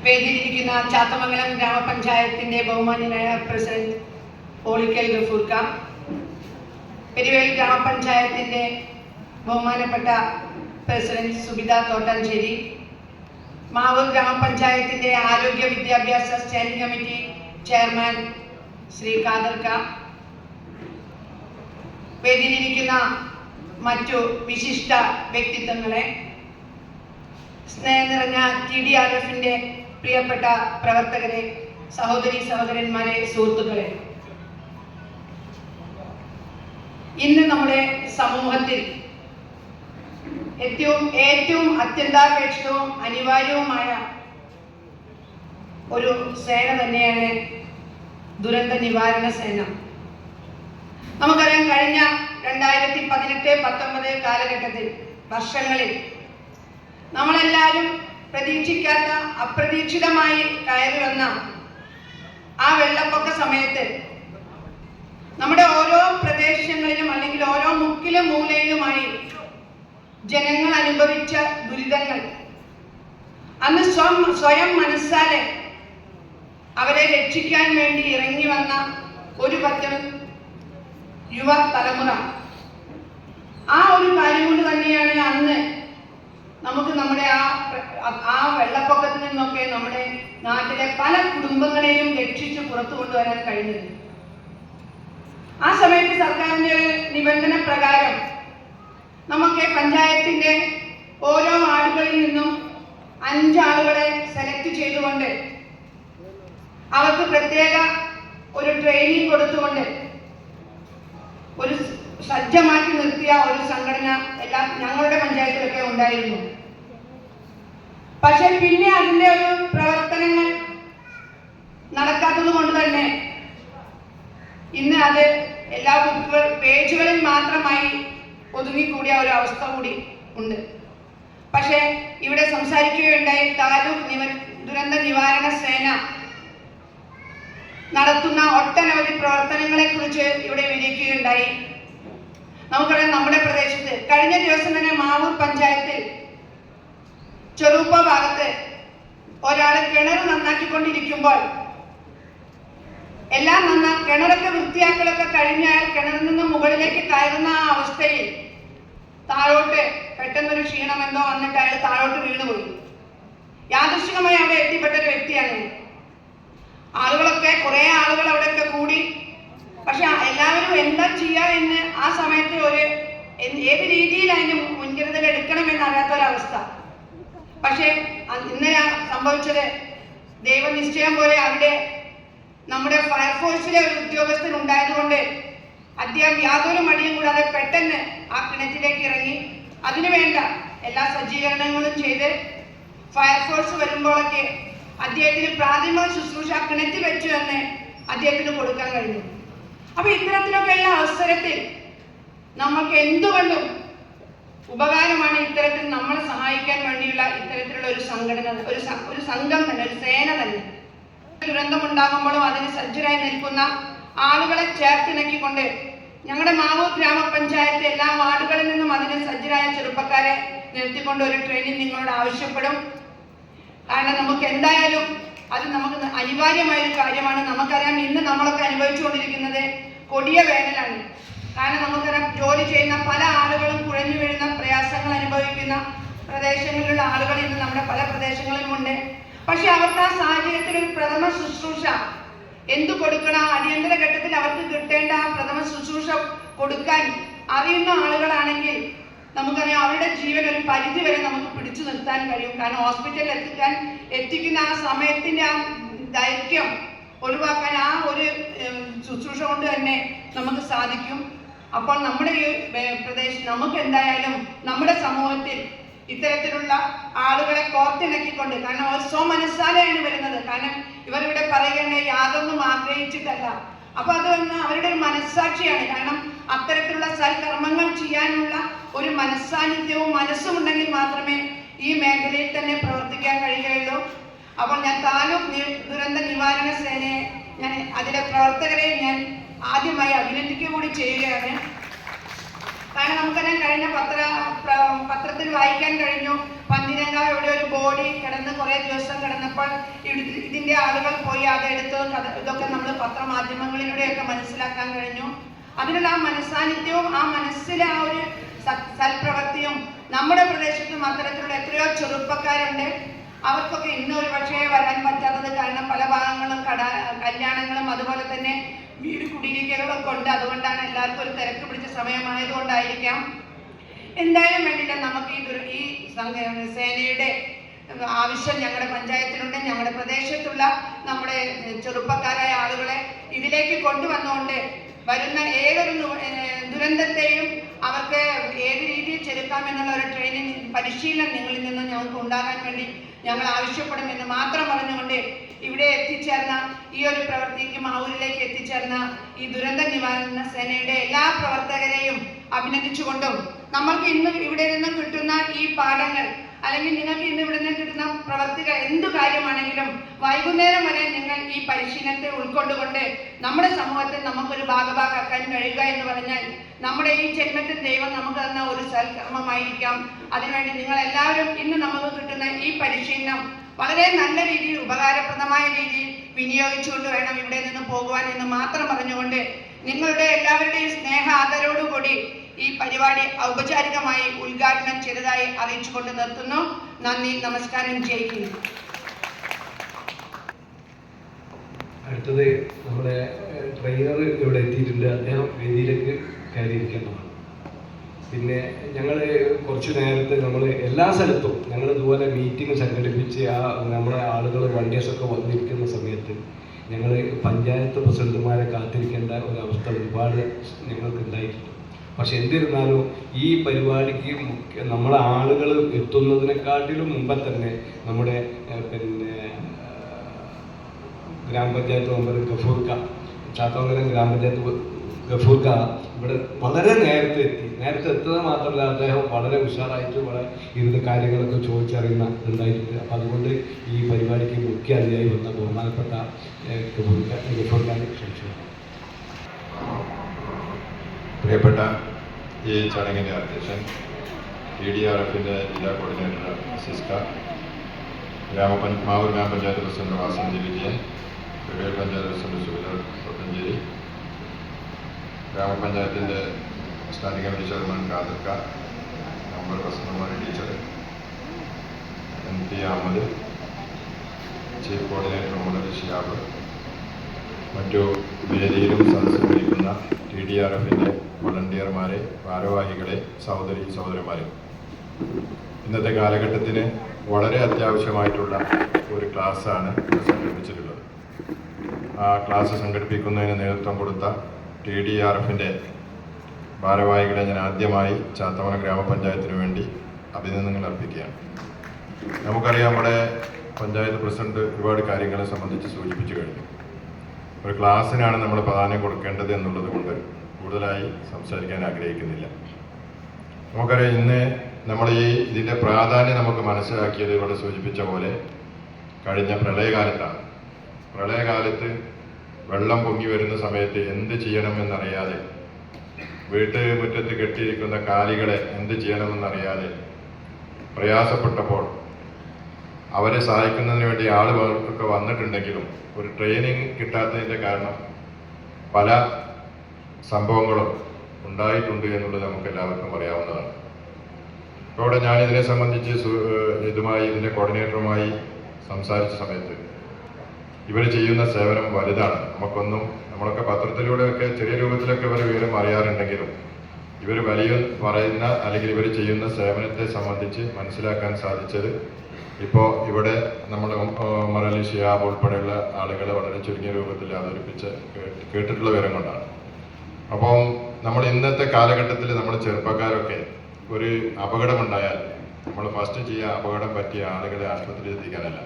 വേദിയിലിരിക്കുന്ന ചാത്തമംഗലം ഗ്രാമപഞ്ചായത്തിന്റെ ബഹുമാന്യനായ പ്രസിഡന്റ് ഓളിക്കൽ ഗഫൂർക്ക, പെരുവേൽ ഗ്രാമപഞ്ചായത്തിന്റെ ബഹുമാനപ്പെട്ട പ്രസിഡന്റ് സുബിത തോട്ടാഞ്ചേരി, മാവൂർ ഗ്രാമപഞ്ചായത്തിന്റെ ആരോഗ്യ വിദ്യാഭ്യാസ സ്റ്റാൻഡിംഗ് കമ്മിറ്റി ചെയർമാൻ ശ്രീ ഖാദർക്ക, വേദിയിലിരിക്കുന്ന മറ്റു വിശിഷ്ട വ്യക്തിത്വങ്ങളെ, സ്നേഹം നിറഞ്ഞ TDRFന്റെ പ്രിയപ്പെട്ട പ്രവർത്തകരെ, സഹോദരി സഹോദരന്മാരെ, സുഹൃത്തുക്കളെ, ഇന്ന് നമ്മുടെ സമൂഹത്തിൽ ഏറ്റവും അത്യന്താപേക്ഷിതവും അനിവാര്യവുമായ ഒരു സേന തന്നെയാണ് ദുരന്ത നിവാരണ സേന. നമുക്കറിയാം, കഴിഞ്ഞ 2018-19 കാലഘട്ടത്തിൽ വർഷങ്ങളിൽ നമ്മളെല്ലാവരും പ്രതീക്ഷിക്കാത്ത അപ്രതീക്ഷിതമായി കയറി വന്ന ആ വെള്ളപ്പൊക്ക സമയത്ത് നമ്മുടെ ഓരോ പ്രദേശങ്ങളിലും അല്ലെങ്കിൽ ഓരോ മുക്കിലും മൂലയിലുമായി ജനങ്ങൾ അനുഭവിച്ച ദുരിതങ്ങൾ അന്ന് സ്വയം മനസ്സാലെ അവരെ രക്ഷിക്കാൻ വേണ്ടി ഇറങ്ങി വന്ന ഒരു പറ്റം യുവ തലമുറ, ആ ഒരു കാര്യം കൊണ്ട് തന്നെയാണ് അന്ന് നമുക്ക് നമ്മുടെ ആ വെള്ളപ്പൊക്കത്തിൽ നിന്നൊക്കെ നമ്മുടെ നാട്ടിലെ പല കുടുംബങ്ങളെയും രക്ഷിച്ച് പുറത്തു കൊണ്ടുവരാൻ കഴിഞ്ഞത്. ആ സമയത്ത് സർക്കാരിന്റെ നിബന്ധന പ്രകാരം നമുക്ക് പഞ്ചായത്തിന്റെ ഓരോ വാർഡുകളിൽ നിന്നും 5 ആളുകളെ സെലക്ട് ചെയ്തുകൊണ്ട് അവർക്ക് പ്രത്യേക ഒരു ട്രെയിനിങ് കൊടുത്തുകൊണ്ട് ഒരു സജ്ജമാക്കി നിർത്തിയ ഒരു സംഘടന എല്ലാം ഞങ്ങളുടെ പഞ്ചായത്തിലൊക്കെ ഉണ്ടായിരുന്നു. പക്ഷെ പിന്നെ അതിന്റെ ഒരു പ്രവർത്തനങ്ങൾ നടക്കാത്തത് കൊണ്ട് തന്നെ ഇന്ന് അത് എല്ലാ പേജുകളിൽ മാത്രമായി ഒതുങ്ങിക്കൂടിയ ഒരു അവസ്ഥ കൂടി ഉണ്ട്. പക്ഷെ ഇവിടെ സംസാരിക്കുകയുണ്ടായി, താലൂക്ക് ദുരന്ത നിവാരണ സേന നടത്തുന്ന ഒട്ടനവധി പ്രവർത്തനങ്ങളെ കുറിച്ച് ഇവിടെ വിവരിക്കുകയുണ്ടായി. നമുക്കറിയാം, നമ്മുടെ പ്രദേശത്ത് കഴിഞ്ഞ ദിവസം തന്നെ മാവൂർ പഞ്ചായത്തിൽ ചെറുപ്പ ഭാഗത്ത് ഒരാൾ കിണർ നന്നാക്കിക്കൊണ്ടിരിക്കുമ്പോൾ കിണറൊക്കെ വൃത്തിയാക്കലൊക്കെ കഴിഞ്ഞാൽ കിണറിൽ നിന്ന് മുകളിലേക്ക് കയറുന്ന ആ അവസ്ഥയിൽ താഴോട്ട് പെട്ടെന്നൊരു ക്ഷീണം എന്തോ വന്നിട്ട് അയാൾ താഴോട്ട് വീണുപോയി. യാദൃശ്ചികമായി അവിടെ എത്തിപ്പെട്ട ഒരു വ്യക്തിയാണ്. കുറെ ആളുകൾ അവിടെയൊക്കെ കൂടി. പക്ഷെ എല്ലാവരും എന്താ ചെയ്യുക എന്ന് ആ സമയത്ത് ഏത് രീതിയിൽ അതിന്റെ മുൻകരുതൽ എടുക്കണമെന്ന് അവസ്ഥ. പക്ഷേ ഇന്നലെ സംഭവിച്ചത് ദൈവനിശ്ചയം പോലെ അവിടെ നമ്മുടെ ഫയർഫോഴ്സിലെ ഒരു ഉദ്യോഗസ്ഥൻ ഉണ്ടായതുകൊണ്ട് അദ്ദേഹം യാതൊരു മടിയും കൂടാതെ പെട്ടെന്ന് ആ കിണറ്റിലേക്ക് ഇറങ്ങി അതിനുവേണ്ട എല്ലാ സജ്ജീകരണങ്ങളും ചെയ്ത് ഫയർഫോഴ്സ് വരുമ്പോഴൊക്കെ അദ്ദേഹത്തിന് പ്രാഥമിക ശുശ്രൂഷ കിണറ്റിൽ വെച്ചു തന്നെ അദ്ദേഹത്തിന് കൊടുക്കാൻ കഴിഞ്ഞു. അപ്പൊ ഇത്തരത്തിലൊക്കെയുള്ള അവസരത്തിൽ നമുക്ക് എന്തുകൊണ്ടും ഉപകാരമാണ് ഇത്തരത്തിൽ നമ്മളെ സഹായിക്കാൻ വേണ്ടിയുള്ള ഇത്തരത്തിലുള്ള ഒരു സംഘടന, ഒരു സംഘം തന്നെ, ഒരു സേന തന്നെ. ദുരന്തമുണ്ടാകുമ്പോഴും അതിന് സജ്ജരായി നിൽക്കുന്ന ആളുകളെ ചേർത്തിണക്കിക്കൊണ്ട് ഞങ്ങളുടെ മാവൂർ ഗ്രാമപഞ്ചായത്ത് എല്ലാ വാർഡുകളിൽ നിന്നും അതിന് സജ്ജരായ ചെറുപ്പക്കാരെ നിർത്തിക്കൊണ്ട് ഒരു ട്രെയിനിങ് നിങ്ങളോട് ആവശ്യപ്പെടും. കാരണം നമുക്ക് എന്തായാലും അത് നമുക്ക് അനിവാര്യമായ ഒരു കാര്യമാണ്. നമുക്കറിയാം ഇന്ന് നമ്മളൊക്കെ അനുഭവിച്ചുകൊണ്ടിരിക്കുന്നത് കൊടിയ വേനലാണ്. കാരണം നമുക്കറിയാം ജോലി ചെയ്യുന്ന പല ആളുകളും കുഴഞ്ഞു വീഴുന്ന പ്രയാസങ്ങൾ അനുഭവിക്കുന്ന പ്രദേശങ്ങളിലുള്ള ആളുകൾ ഇന്ന് നമ്മുടെ പല പ്രദേശങ്ങളിലുമുണ്ട്. പക്ഷെ അവർക്ക് ആ സാഹചര്യത്തിൽ ഒരു പ്രഥമ ശുശ്രൂഷ എന്തു കൊടുക്കണം, അടിയന്തര ഘട്ടത്തിൽ അവർക്ക് കിട്ടേണ്ട ആ പ്രഥമ ശുശ്രൂഷ കൊടുക്കാൻ അറിയുന്ന ആളുകളാണെങ്കിൽ നമുക്കറിയാം അവരുടെ ജീവൻ ഒരു പരിധി വരെ നമുക്ക് പിടിച്ചു നിർത്താൻ കഴിയും. കാരണം ഹോസ്പിറ്റലിൽ എത്തിക്കുന്ന ആ സമയത്തിന്റെ ആ ദൈർഘ്യം ഒഴിവാക്കാൻ ആ ഒരു ശുശ്രൂഷ കൊണ്ട് തന്നെ നമുക്ക് സാധിക്കും. അപ്പോൾ നമ്മുടെ ഈ പ്രദേശം നമുക്ക് എന്തായാലും നമ്മുടെ സമൂഹത്തിൽ ഇത്തരത്തിലുള്ള ആളുകളെ കോർത്തിണക്കിക്കൊണ്ട്, കാരണം അവർ സ്വമനസ്സാലെയാണ് വരുന്നത്. കാരണം ഇവരിവിടെ പറയുകയാണ് യാതൊന്നും ആഗ്രഹിച്ചിട്ടല്ല. അപ്പൊ അതൊന്ന് അവരുടെ ഒരു മനസ്സാക്ഷിയാണ്. കാരണം അത്തരത്തിലുള്ള സൽക്കർമ്മങ്ങൾ ചെയ്യാനുള്ള ഒരു മനസ്സാന്നിധ്യവും മനസ്സും ഉണ്ടെങ്കിൽ മാത്രമേ ഈ മേഖലയിൽ തന്നെ പ്രവർത്തിക്കാൻ കഴിയുകയുള്ളൂ. അപ്പോൾ ഞാൻ താലൂക്ക് ദുരന്ത നിവാരണ സേനയെ, ഞാൻ അതിലെ പ്രവർത്തകരെ ഞാൻ ആദ്യമായി അഭിനന്ദിക്കുക കൂടി ചെയ്യുകയാണ്. കാരണം നമുക്കറിയാം കഴിഞ്ഞ പത്രത്തിൽ വായിക്കാൻ കഴിഞ്ഞു, പന്തിരങ്കാവ് ഇവിടെ ഒരു ബോഡി കിടന്ന് കുറേ ദിവസം കിടന്നപ്പോൾ ഇതിന്റെ ആളുകൾ പോയി അതെടുത്ത് ഇതൊക്കെ നമ്മൾ പത്രമാധ്യമങ്ങളിലൂടെയൊക്കെ മനസ്സിലാക്കാൻ കഴിഞ്ഞു. അതിനുള്ള ആ മനസ്സാന്നിധ്യവും ആ മനസ്സിലെ ആ ഒരു സൽപ്രവൃത്തിയും നമ്മുടെ പ്രദേശത്തും അത്തരത്തിലുള്ള എത്രയോ ചെറുപ്പക്കാരുണ്ട്. അവർക്കൊക്കെ ഇന്ന് ഒരു പക്ഷേ വരാൻ പറ്റാത്തത് കാരണം പല ഭാഗങ്ങളും കല്യാണങ്ങളും അതുപോലെ തന്നെ വീട് കുടിയിരിക്കലുകളൊക്കെ ഉണ്ട്. അതുകൊണ്ടാണ് എല്ലാവർക്കും ഒരു തിരക്ക് പിടിച്ച സമയമായതുകൊണ്ടായിരിക്കാം. എന്തായാലും വേണ്ടില്ല, നമുക്ക് ഈ സേനയുടെ ആവശ്യം ഞങ്ങളുടെ പഞ്ചായത്തിലുണ്ട്. ഞങ്ങളുടെ പ്രദേശത്തുള്ള നമ്മുടെ ചെറുപ്പക്കാരായ ആളുകളെ ഇതിലേക്ക് കൊണ്ടുവന്നുകൊണ്ട് വരുന്ന ഏതൊരു ദുരന്തത്തെയും അവർക്ക് ഏത് രീതിയിൽ ചെലുത്താം എന്നുള്ള ഒരു ട്രെയിനിങ് പരിശീലനം നിങ്ങളിൽ നിന്ന് ഞങ്ങൾക്ക് ഉണ്ടാകാൻ വേണ്ടി ഞങ്ങൾ ആവശ്യപ്പെടുമെന്ന് മാത്രം പറഞ്ഞുകൊണ്ട് ഇവിടെ എത്തിച്ചേർന്ന ഈ ഒരു പ്രവൃത്തിക്ക് മാവൂരിലേക്ക് എത്തിച്ചേർന്ന ഈ ദുരന്ത നിവാരണ സേനയുടെ എല്ലാ പ്രവർത്തകരെയും അഭിനന്ദിച്ചുകൊണ്ടും നമ്മൾക്ക് ഇന്ന് ഇവിടെ നിന്ന് കിട്ടുന്ന ഈ പാഠങ്ങൾ അല്ലെങ്കിൽ നിങ്ങൾക്ക് ഇന്ന് ഇവിടെ നിന്ന് കിട്ടുന്ന പ്രവർത്തികൾ എന്തു കാര്യമാണെങ്കിലും വൈകുന്നേരം വരെ നിങ്ങൾ ഈ പരിശീലനത്തെ ഉൾക്കൊണ്ടുകൊണ്ട് നമ്മുടെ സമൂഹത്തിൽ നമുക്കൊരു ഭാഗഭാക്കാക്കാൻ കഴിയുക എന്ന് പറഞ്ഞാൽ നമ്മുടെ ഈ ജന്മത്തിൽ ദൈവം നമുക്ക് തന്ന ഒരു സൽക്കർമ്മമായിരിക്കാം. അതിനുവേണ്ടി നിങ്ങൾ എല്ലാവരും ഇന്ന് നമുക്ക് കിട്ടുന്ന ഈ പരിശീലനം വളരെ നല്ല രീതിയിൽ ഉപകാരപ്രദമായ രീതിയിൽ വിനിയോഗിച്ചുകൊണ്ട് വേണം ഇവിടെ നിന്ന് പോകുവാൻ എന്ന് മാത്രം പറഞ്ഞുകൊണ്ട് നിങ്ങളുടെ എല്ലാവരുടെയും സ്നേഹ ആദരവോടുകൂടി ഈ പരിപാടി ഔപചാരികമായി ഉദ്ഘാടനം ചെയ്തതായി അറിയിച്ചുകൊണ്ട് നിർത്തുന്നു. നന്ദി, നമസ്കാരം, ജയ് ഹിന്ദ്. അടുത്തത് നമ്മുടെ ട്രെയിനർ ഇവിടെ എത്തിയിട്ടുണ്ട്. അദ്ദേഹം വേദിയിലേക്ക് കയറിയിരിക്കേണ്ടതാണ്. പിന്നെ ഞങ്ങൾ കുറച്ച് നേരത്തെ നമ്മൾ എല്ലാ സ്ഥലത്തും ഞങ്ങൾ ഇതുപോലെ മീറ്റിംഗ് സംഘടിപ്പിച്ച് നമ്മുടെ ആളുകൾ വണ്ടിയേഴ്സൊക്കെ വന്നിരിക്കുന്ന സമയത്ത് ഞങ്ങൾ പഞ്ചായത്ത് പ്രസിഡന്റുമാരെ കാത്തിരിക്കേണ്ട ഒരവസ്ഥ ഒരുപാട് ഞങ്ങൾക്ക് ഉണ്ടായിട്ടുണ്ട്. പക്ഷെ എന്നിരുന്നാലും ഈ പരിപാടിക്ക് നമ്മളെ ആളുകൾ എത്തുന്നതിനെക്കാട്ടിലും മുമ്പ് തന്നെ നമ്മുടെ ഗ്രാമപഞ്ചായത്ത് മെമ്പർ ഗഫൂർക്ക, ചാത്തോങ്കരം ഗ്രാമപഞ്ചായത്ത് ഗഫൂർക്ക ഇവിടെ വളരെ നേരത്തെ എത്തി. നേരത്തെ എത്തുന്നത് മാത്രമല്ല, അദ്ദേഹം വളരെ ഉഷാറായിട്ട് ഇവിടെ ഇരുന്ന് കാര്യങ്ങളൊക്കെ ചോദിച്ചറിയുന്ന ഉണ്ടായിട്ടുണ്ട്. അപ്പം അതുകൊണ്ട് ഈ പരിപാടിക്ക് മുഖ്യ അതിഥിയായി വന്ന ബഹുമാനപ്പെട്ട ഗഫൂർക്കാനെ ക്ഷണിച്ചു. പ്രിയപ്പെട്ട ഈ ചടങ്ങിൻ്റെ അധ്യക്ഷൻ, TDRFിൻ്റെ ജില്ലാ കോർഡിനേറ്റർ സിസ്ക, മാവൂർ ഗ്രാമപഞ്ചായത്ത് പ്രസിഡന്റ് വാസന്തി വിജയൻ, റിവേൽ പഞ്ചായത്ത് പ്രസിഡന്റ് സുബിദർ തൊട്ടഞ്ചേരി, ഗ്രാമപഞ്ചായത്തിൻ്റെ സ്റ്റാൻഡിംഗ് കമ്മിറ്റി ചെയർമാൻ ഖാദർക്ക, member Vasanthakumari teacher, MP Ahammed, chief coordinator Muhammad Shiyab, മറ്റു വേദിയിലും സദസ്സിലിരിക്കുന്ന TDRFിൻ്റെ വളണ്ടിയർമാരെ, ഭാരവാഹികളെ, സഹോദരന്മാരെ, ഇന്നത്തെ കാലഘട്ടത്തിന് വളരെ അത്യാവശ്യമായിട്ടുള്ള ഒരു ക്ലാസ്സാണ് ഇവിടെ സംഘടിപ്പിച്ചിട്ടുള്ളത്. ആ ക്ലാസ് സംഘടിപ്പിക്കുന്നതിന് നേതൃത്വം കൊടുത്ത TDRFൻ്റെ ഭാരവാഹികളെ ഞാൻ ആദ്യമായി ചാത്തമംഗലം ഗ്രാമപഞ്ചായത്തിന് വേണ്ടി അഭിനന്ദനങ്ങൾ അർപ്പിക്കുകയാണ്. നമുക്കറിയാം, നമ്മുടെ പഞ്ചായത്ത് പ്രസിഡന്റ് ഒരുപാട് കാര്യങ്ങളെ സംബന്ധിച്ച് സൂചിപ്പിച്ചു കഴിഞ്ഞു. ഒരു ക്ലാസ്സിനാണ് നമ്മൾ പ്രാധാന്യം കൊടുക്കേണ്ടത് എന്നുള്ളത് കൊണ്ട് കൂടുതലായി സംസാരിക്കാൻ ആഗ്രഹിക്കുന്നില്ല. നമുക്കറിയാം, ഇന്ന് നമ്മൾ ഇതിൻ്റെ പ്രാധാന്യം നമുക്ക് മനസ്സിലാക്കിയത് ഇവിടെ സൂചിപ്പിച്ച പോലെ കഴിഞ്ഞ പ്രളയകാലത്താണ്. പ്രളയകാലത്ത് വെള്ളം പൊങ്ങി വരുന്ന സമയത്ത് എന്ത് ചെയ്യണമെന്നറിയാതെ, വീട്ടുമുറ്റത്ത് കെട്ടിയിരിക്കുന്ന കാലികളെ എന്ത് ചെയ്യണമെന്നറിയാതെ പ്രയാസപ്പെട്ടപ്പോൾ അവരെ സഹായിക്കുന്നതിന് വേണ്ടി ആളുകളൊക്കെ വന്നിട്ടുണ്ടെങ്കിലും ഒരു ട്രെയിനിങ് കിട്ടാത്തതിൻ്റെ കാരണം പല സംഭവങ്ങളും ഉണ്ടായിട്ടുണ്ട് എന്നുള്ളത് നമുക്ക് എല്ലാവർക്കും അറിയാവുന്നതാണ്. ഇപ്പോൾ ഇവിടെ ഞാനിതിനെ സംബന്ധിച്ച് ഇതിൻ്റെ കോർഡിനേറ്ററുമായി സംസാരിച്ച സമയത്ത് ഇവർ ചെയ്യുന്ന സേവനം വലുതാണ്. നമ്മളൊക്കെ പത്രത്തിലൂടെയൊക്കെ ചെറിയ രൂപത്തിലൊക്കെ ഇവർ വിവരം അറിയാറുണ്ടെങ്കിലും ഇവർ വലിയ പറയുന്ന അല്ലെങ്കിൽ ഇവർ ചെയ്യുന്ന സേവനത്തെ സംബന്ധിച്ച് മനസ്സിലാക്കാൻ സാധിച്ചത് ഇപ്പോൾ ഇവിടെ നമ്മുടെ മറലി ഷിയാബ് ഉൾപ്പെടെയുള്ള ആളുകളെ വളരെ ചുരുങ്ങിയ രൂപത്തിൽ അവതരിപ്പിച്ച് കേട്ടിട്ടുള്ള വിവരം കൊണ്ടാണ്. അപ്പം നമ്മൾ ഇന്നത്തെ കാലഘട്ടത്തിൽ നമ്മൾ ചെറുപ്പക്കാരൊക്കെ ഒരു അപകടമുണ്ടായാൽ നമ്മൾ ഫസ്റ്റ് ചെയ്യുക അപകടം പറ്റിയ ആളുകളെ ആശുപത്രിയിൽ എത്തിക്കാനല്ല,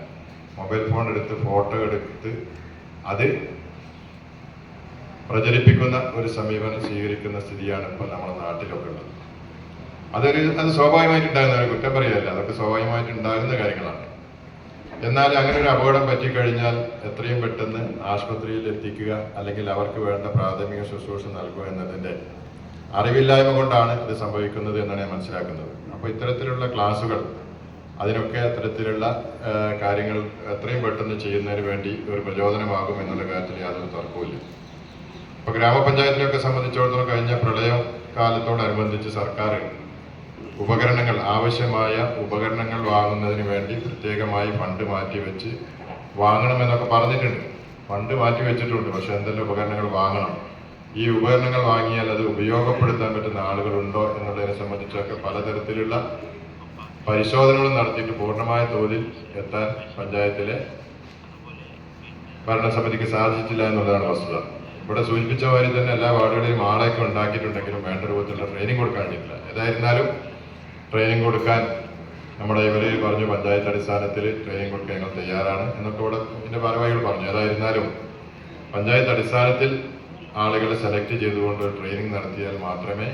മൊബൈൽ ഫോൺ എടുത്ത് ഫോട്ടോ എടുത്ത് അത് പ്രചരിപ്പിക്കുന്ന ഒരു സമീപനം സ്വീകരിക്കുന്ന സ്ഥിതിയാണ് ഇപ്പോൾ നമ്മുടെ നാട്ടിലൊക്കെ ഉള്ളത്. അത് സ്വാഭാവികമായിട്ടുണ്ടാകുന്ന ഒരു കുറ്റം പറയല്ല, അതൊക്കെ സ്വാഭാവികമായിട്ടുണ്ടാകുന്ന കാര്യങ്ങളാണ്. എന്നാൽ അങ്ങനെ ഒരു അപകടം പറ്റിക്കഴിഞ്ഞാൽ എത്രയും പെട്ടെന്ന് ആശുപത്രിയിൽ എത്തിക്കുക അല്ലെങ്കിൽ അവർക്ക് വേണ്ട പ്രാഥമിക ശുശ്രൂഷ നൽകുക എന്നതിൻ്റെ അറിവില്ലായ്മ കൊണ്ടാണ് ഇത് സംഭവിക്കുന്നത് എന്നാണ് ഞാൻ മനസ്സിലാക്കുന്നത്. അപ്പോൾ ഇത്തരത്തിലുള്ള ക്ലാസ്സുകൾ അതിനൊക്കെ അത്തരത്തിലുള്ള കാര്യങ്ങൾ എത്രയും പെട്ടെന്ന് ചെയ്യുന്നതിന് വേണ്ടി ഒരു പ്രചോദനമാകും എന്നുള്ള കാര്യത്തിൽ യാതൊരു തർക്കവുമില്ല. ഇപ്പോൾ ഗ്രാമപഞ്ചായത്തിനെയൊക്കെ സംബന്ധിച്ചിടത്തോളം കഴിഞ്ഞ പ്രളയ കാലത്തോടനുബന്ധിച്ച് സർക്കാർ ആവശ്യമായ ഉപകരണങ്ങൾ വാങ്ങുന്നതിന് വേണ്ടി പ്രത്യേകമായി ഫണ്ട് മാറ്റിവെച്ച് വാങ്ങണമെന്നൊക്കെ പറഞ്ഞിട്ടുണ്ട്. ഫണ്ട് മാറ്റി വെച്ചിട്ടുണ്ട്, പക്ഷെ എന്തെല്ലാം ഉപകരണങ്ങൾ വാങ്ങണം, ഈ ഉപകരണങ്ങൾ വാങ്ങിയാൽ അത് ഉപയോഗപ്പെടുത്താൻ പറ്റുന്ന ആളുകളുണ്ടോ എന്നുള്ളതിനെ സംബന്ധിച്ചൊക്കെ പലതരത്തിലുള്ള പരിശോധനകളും നടത്തിയിട്ട് പൂർണ്ണമായ തോതിൽ എത്താൻ പഞ്ചായത്തിലെ ഭരണസമിതിക്ക് സാധിച്ചിട്ടില്ല എന്നുള്ളതാണ് വസ്തുത. ഇവിടെ സൂചിപ്പിച്ച മാതിരി തന്നെ എല്ലാ വാർഡുകളിലും ആളെയൊക്കെ ഉണ്ടാക്കിയിട്ടുണ്ടെങ്കിലും വേണ്ട രൂപത്തിലുള്ള ട്രെയിനിങ് കൊടുക്കാൻ കഴിഞ്ഞിട്ടില്ല. ഏതായിരുന്നാലും ട്രെയിനിങ് കൊടുക്കാൻ നമ്മുടെ ഇവർ പറഞ്ഞു, പഞ്ചായത്ത് അടിസ്ഥാനത്തിൽ ട്രെയിനിങ് കൊടുക്കാൻ ഞങ്ങൾ തയ്യാറാണ് എന്നൊക്കെ ഇവിടെ ഇതിൻ്റെ ഭാരവാഹികൾ പറഞ്ഞു. ഏതായിരുന്നാലും പഞ്ചായത്ത് അടിസ്ഥാനത്തിൽ ആളുകളെ സെലക്ട് ചെയ്തുകൊണ്ട് ട്രെയിനിങ് നടത്തിയാൽ മാത്രമേ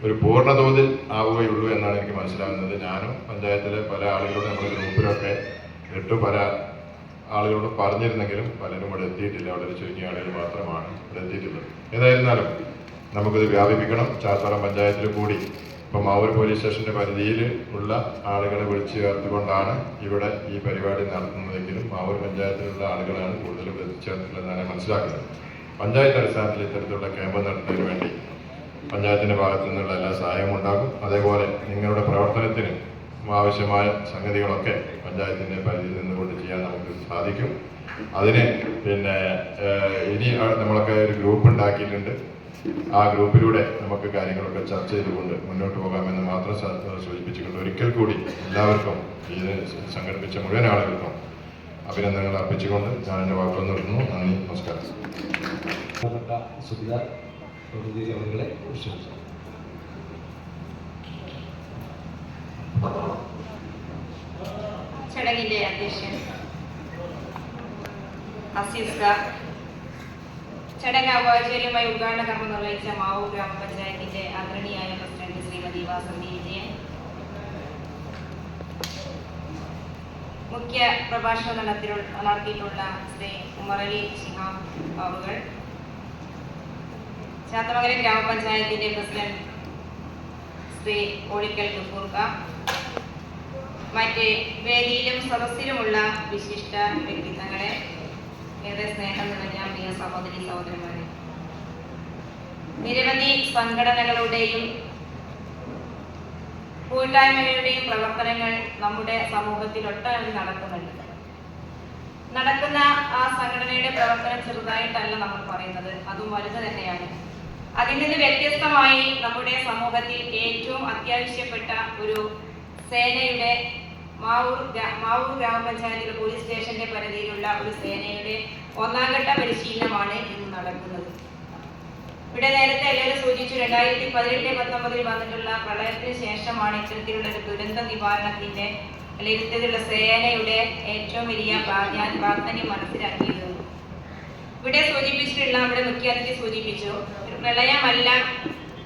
ഒരു പൂർണ്ണതോതിൽ ആവുകയുള്ളൂ എന്നാണ് എനിക്ക് മനസ്സിലാകുന്നത്. ഞാനും പഞ്ചായത്തിലെ പല ആളുകളോട് നമ്മുടെ ഗ്രൂപ്പിലൊക്കെ പല ആളുകളോട് പറഞ്ഞിരുന്നെങ്കിലും പലരും ഇവിടെ എത്തിയിട്ടില്ല. വളരെ ചുരുങ്ങിയ ആളുകൾ മാത്രമാണ് ഇവിടെ എത്തിയിട്ടുള്ളത്. ഏതായിരുന്നാലും നമുക്കിത് വ്യാപിപ്പിക്കണം. ചാത്തമംഗലം പഞ്ചായത്തിൽ കൂടി ഇപ്പോൾ മാവൂർ പോലീസ് സ്റ്റേഷൻ്റെ പരിധിയിൽ ഉള്ള ആളുകളെ വിളിച്ചു ചേർത്തുകൊണ്ടാണ് ഇവിടെ ഈ പരിപാടി നടത്തുന്നതെങ്കിലും മാവൂർ പഞ്ചായത്തിലുള്ള ആളുകളാണ് കൂടുതലും എത്തിച്ചേർത്തില്ലെന്നാണ് മനസ്സിലാക്കുന്നത്. പഞ്ചായത്ത് അടിസ്ഥാനത്തിൽ ഇത്തരത്തിലുള്ള ക്യാമ്പ് നടത്തുന്നതിന് വേണ്ടി പഞ്ചായത്തിൻ്റെ ഭാഗത്തു നിന്നുള്ള എല്ലാ സഹായവും ഉണ്ടാകും. അതേപോലെ നിങ്ങളുടെ പ്രവർത്തനത്തിന് ആവശ്യമായ സംഗതികളൊക്കെ പഞ്ചായത്തിൻ്റെ പരിധിയിൽ നിന്നുകൊണ്ട് ചെയ്യാൻ നമുക്ക് സാധിക്കും. അതിന് ഇനി നമ്മളൊക്കെ ഒരു ഗ്രൂപ്പ് ഉണ്ടാക്കിയിട്ടുണ്ട്. ആ ഗ്രൂപ്പിലൂടെ നമുക്ക് കാര്യങ്ങളൊക്കെ ചർച്ച ചെയ്തുകൊണ്ട് മുന്നോട്ട് പോകാമെന്ന് മാത്രം സൂചിപ്പിച്ചുകൊണ്ട് ഒരിക്കൽ കൂടി എല്ലാവർക്കും ഇതിന് സംഘടിപ്പിച്ച മുഴുവൻ ആളുകൾക്കും അഭിനന്ദനങ്ങൾ അർപ്പിച്ചുകൊണ്ട് ഞാൻ എൻ്റെ വാക്കുകൾ നിർത്തുന്നു. നന്ദി, നമസ്കാരം. ചടങ്ങിന്റെ അധ്യക്ഷൻ അസീസ് ഖാൻ, ചടങ്ങ് ഔപചാരികമായി ഉദ്ഘാടന കർമ്മം നിർവഹിച്ച മാവൂർ ഗ്രാമപഞ്ചായത്തിന്റെ ആദരണീയായ പ്രസിഡന്റ് ശ്രീമതി വാസന്തി വിജയൻ, മുഖ്യ പ്രഭാഷണം നടത്തിയിട്ടുള്ള ശ്രീ ഉമറലി ശിഹാബ് അവറുകൾ, ചാത്തമംഗലം ഗ്രാമപഞ്ചായത്തിന്റെ പ്രസിഡന്റ് ശ്രീ ഓളിക്കൽ ഗഫൂർക്ക, മറ്റ് വേദിയിലും സദസ്സിലുമുള്ള വിശിഷ്ട വ്യക്തിത്വങ്ങളെ, ഏറെ സ്നേഹം നിറഞ്ഞ പ്രിയ സഹോദരി സഹോദരന്മാരെ, നിരവധി സംഘടനകളുടെയും കൂട്ടായ്മകളുടെയും പ്രവർത്തനങ്ങൾ നമ്മുടെ സമൂഹത്തിൽ ഒട്ടനവധി നടക്കുന്ന ആ സംഘടനയുടെ പ്രവർത്തനം ചെറുതായിട്ടല്ല നമ്മൾ പറയുന്നത്, അതും വലുത് തന്നെയാണ്. അതിൽ നിന്ന് വ്യത്യസ്തമായി നമ്മുടെ സമൂഹത്തിൽ ഏറ്റവും അത്യാവശ്യപ്പെട്ട ഒരു സേനയുടെ മാവൂർ ഗ്രാമപഞ്ചായത്തിലെ പോലീസ് സ്റ്റേഷന്റെ പരിധിയിലുള്ള ഒരു സേനയുടെ 1ാം ഘട്ട പരിശീലനമാണ് ഇന്ന് നടക്കുന്നത്. ഇവിടെ നേരത്തെ എല്ലാവരും സൂചിച്ചു 2018-19 വന്നിട്ടുള്ള പ്രളയത്തിന് ശേഷമാണ് ഇത്തരത്തിലുള്ള ഒരു ദുരന്ത നിവാരണത്തിന്റെ അല്ലെങ്കിൽ ഇത്തരത്തിലുള്ള സേനയുടെ ഏറ്റവും വലിയ പ്രാധാന്യം മനസ്സിലാക്കിയത്. ഇവിടെ സൂചിപ്പിച്ചിട്ടുള്ള നമ്മുടെ മുഖ്യാതിഥി സൂചിപ്പിച്ചു, ഒരു പ്രളയമല്ല,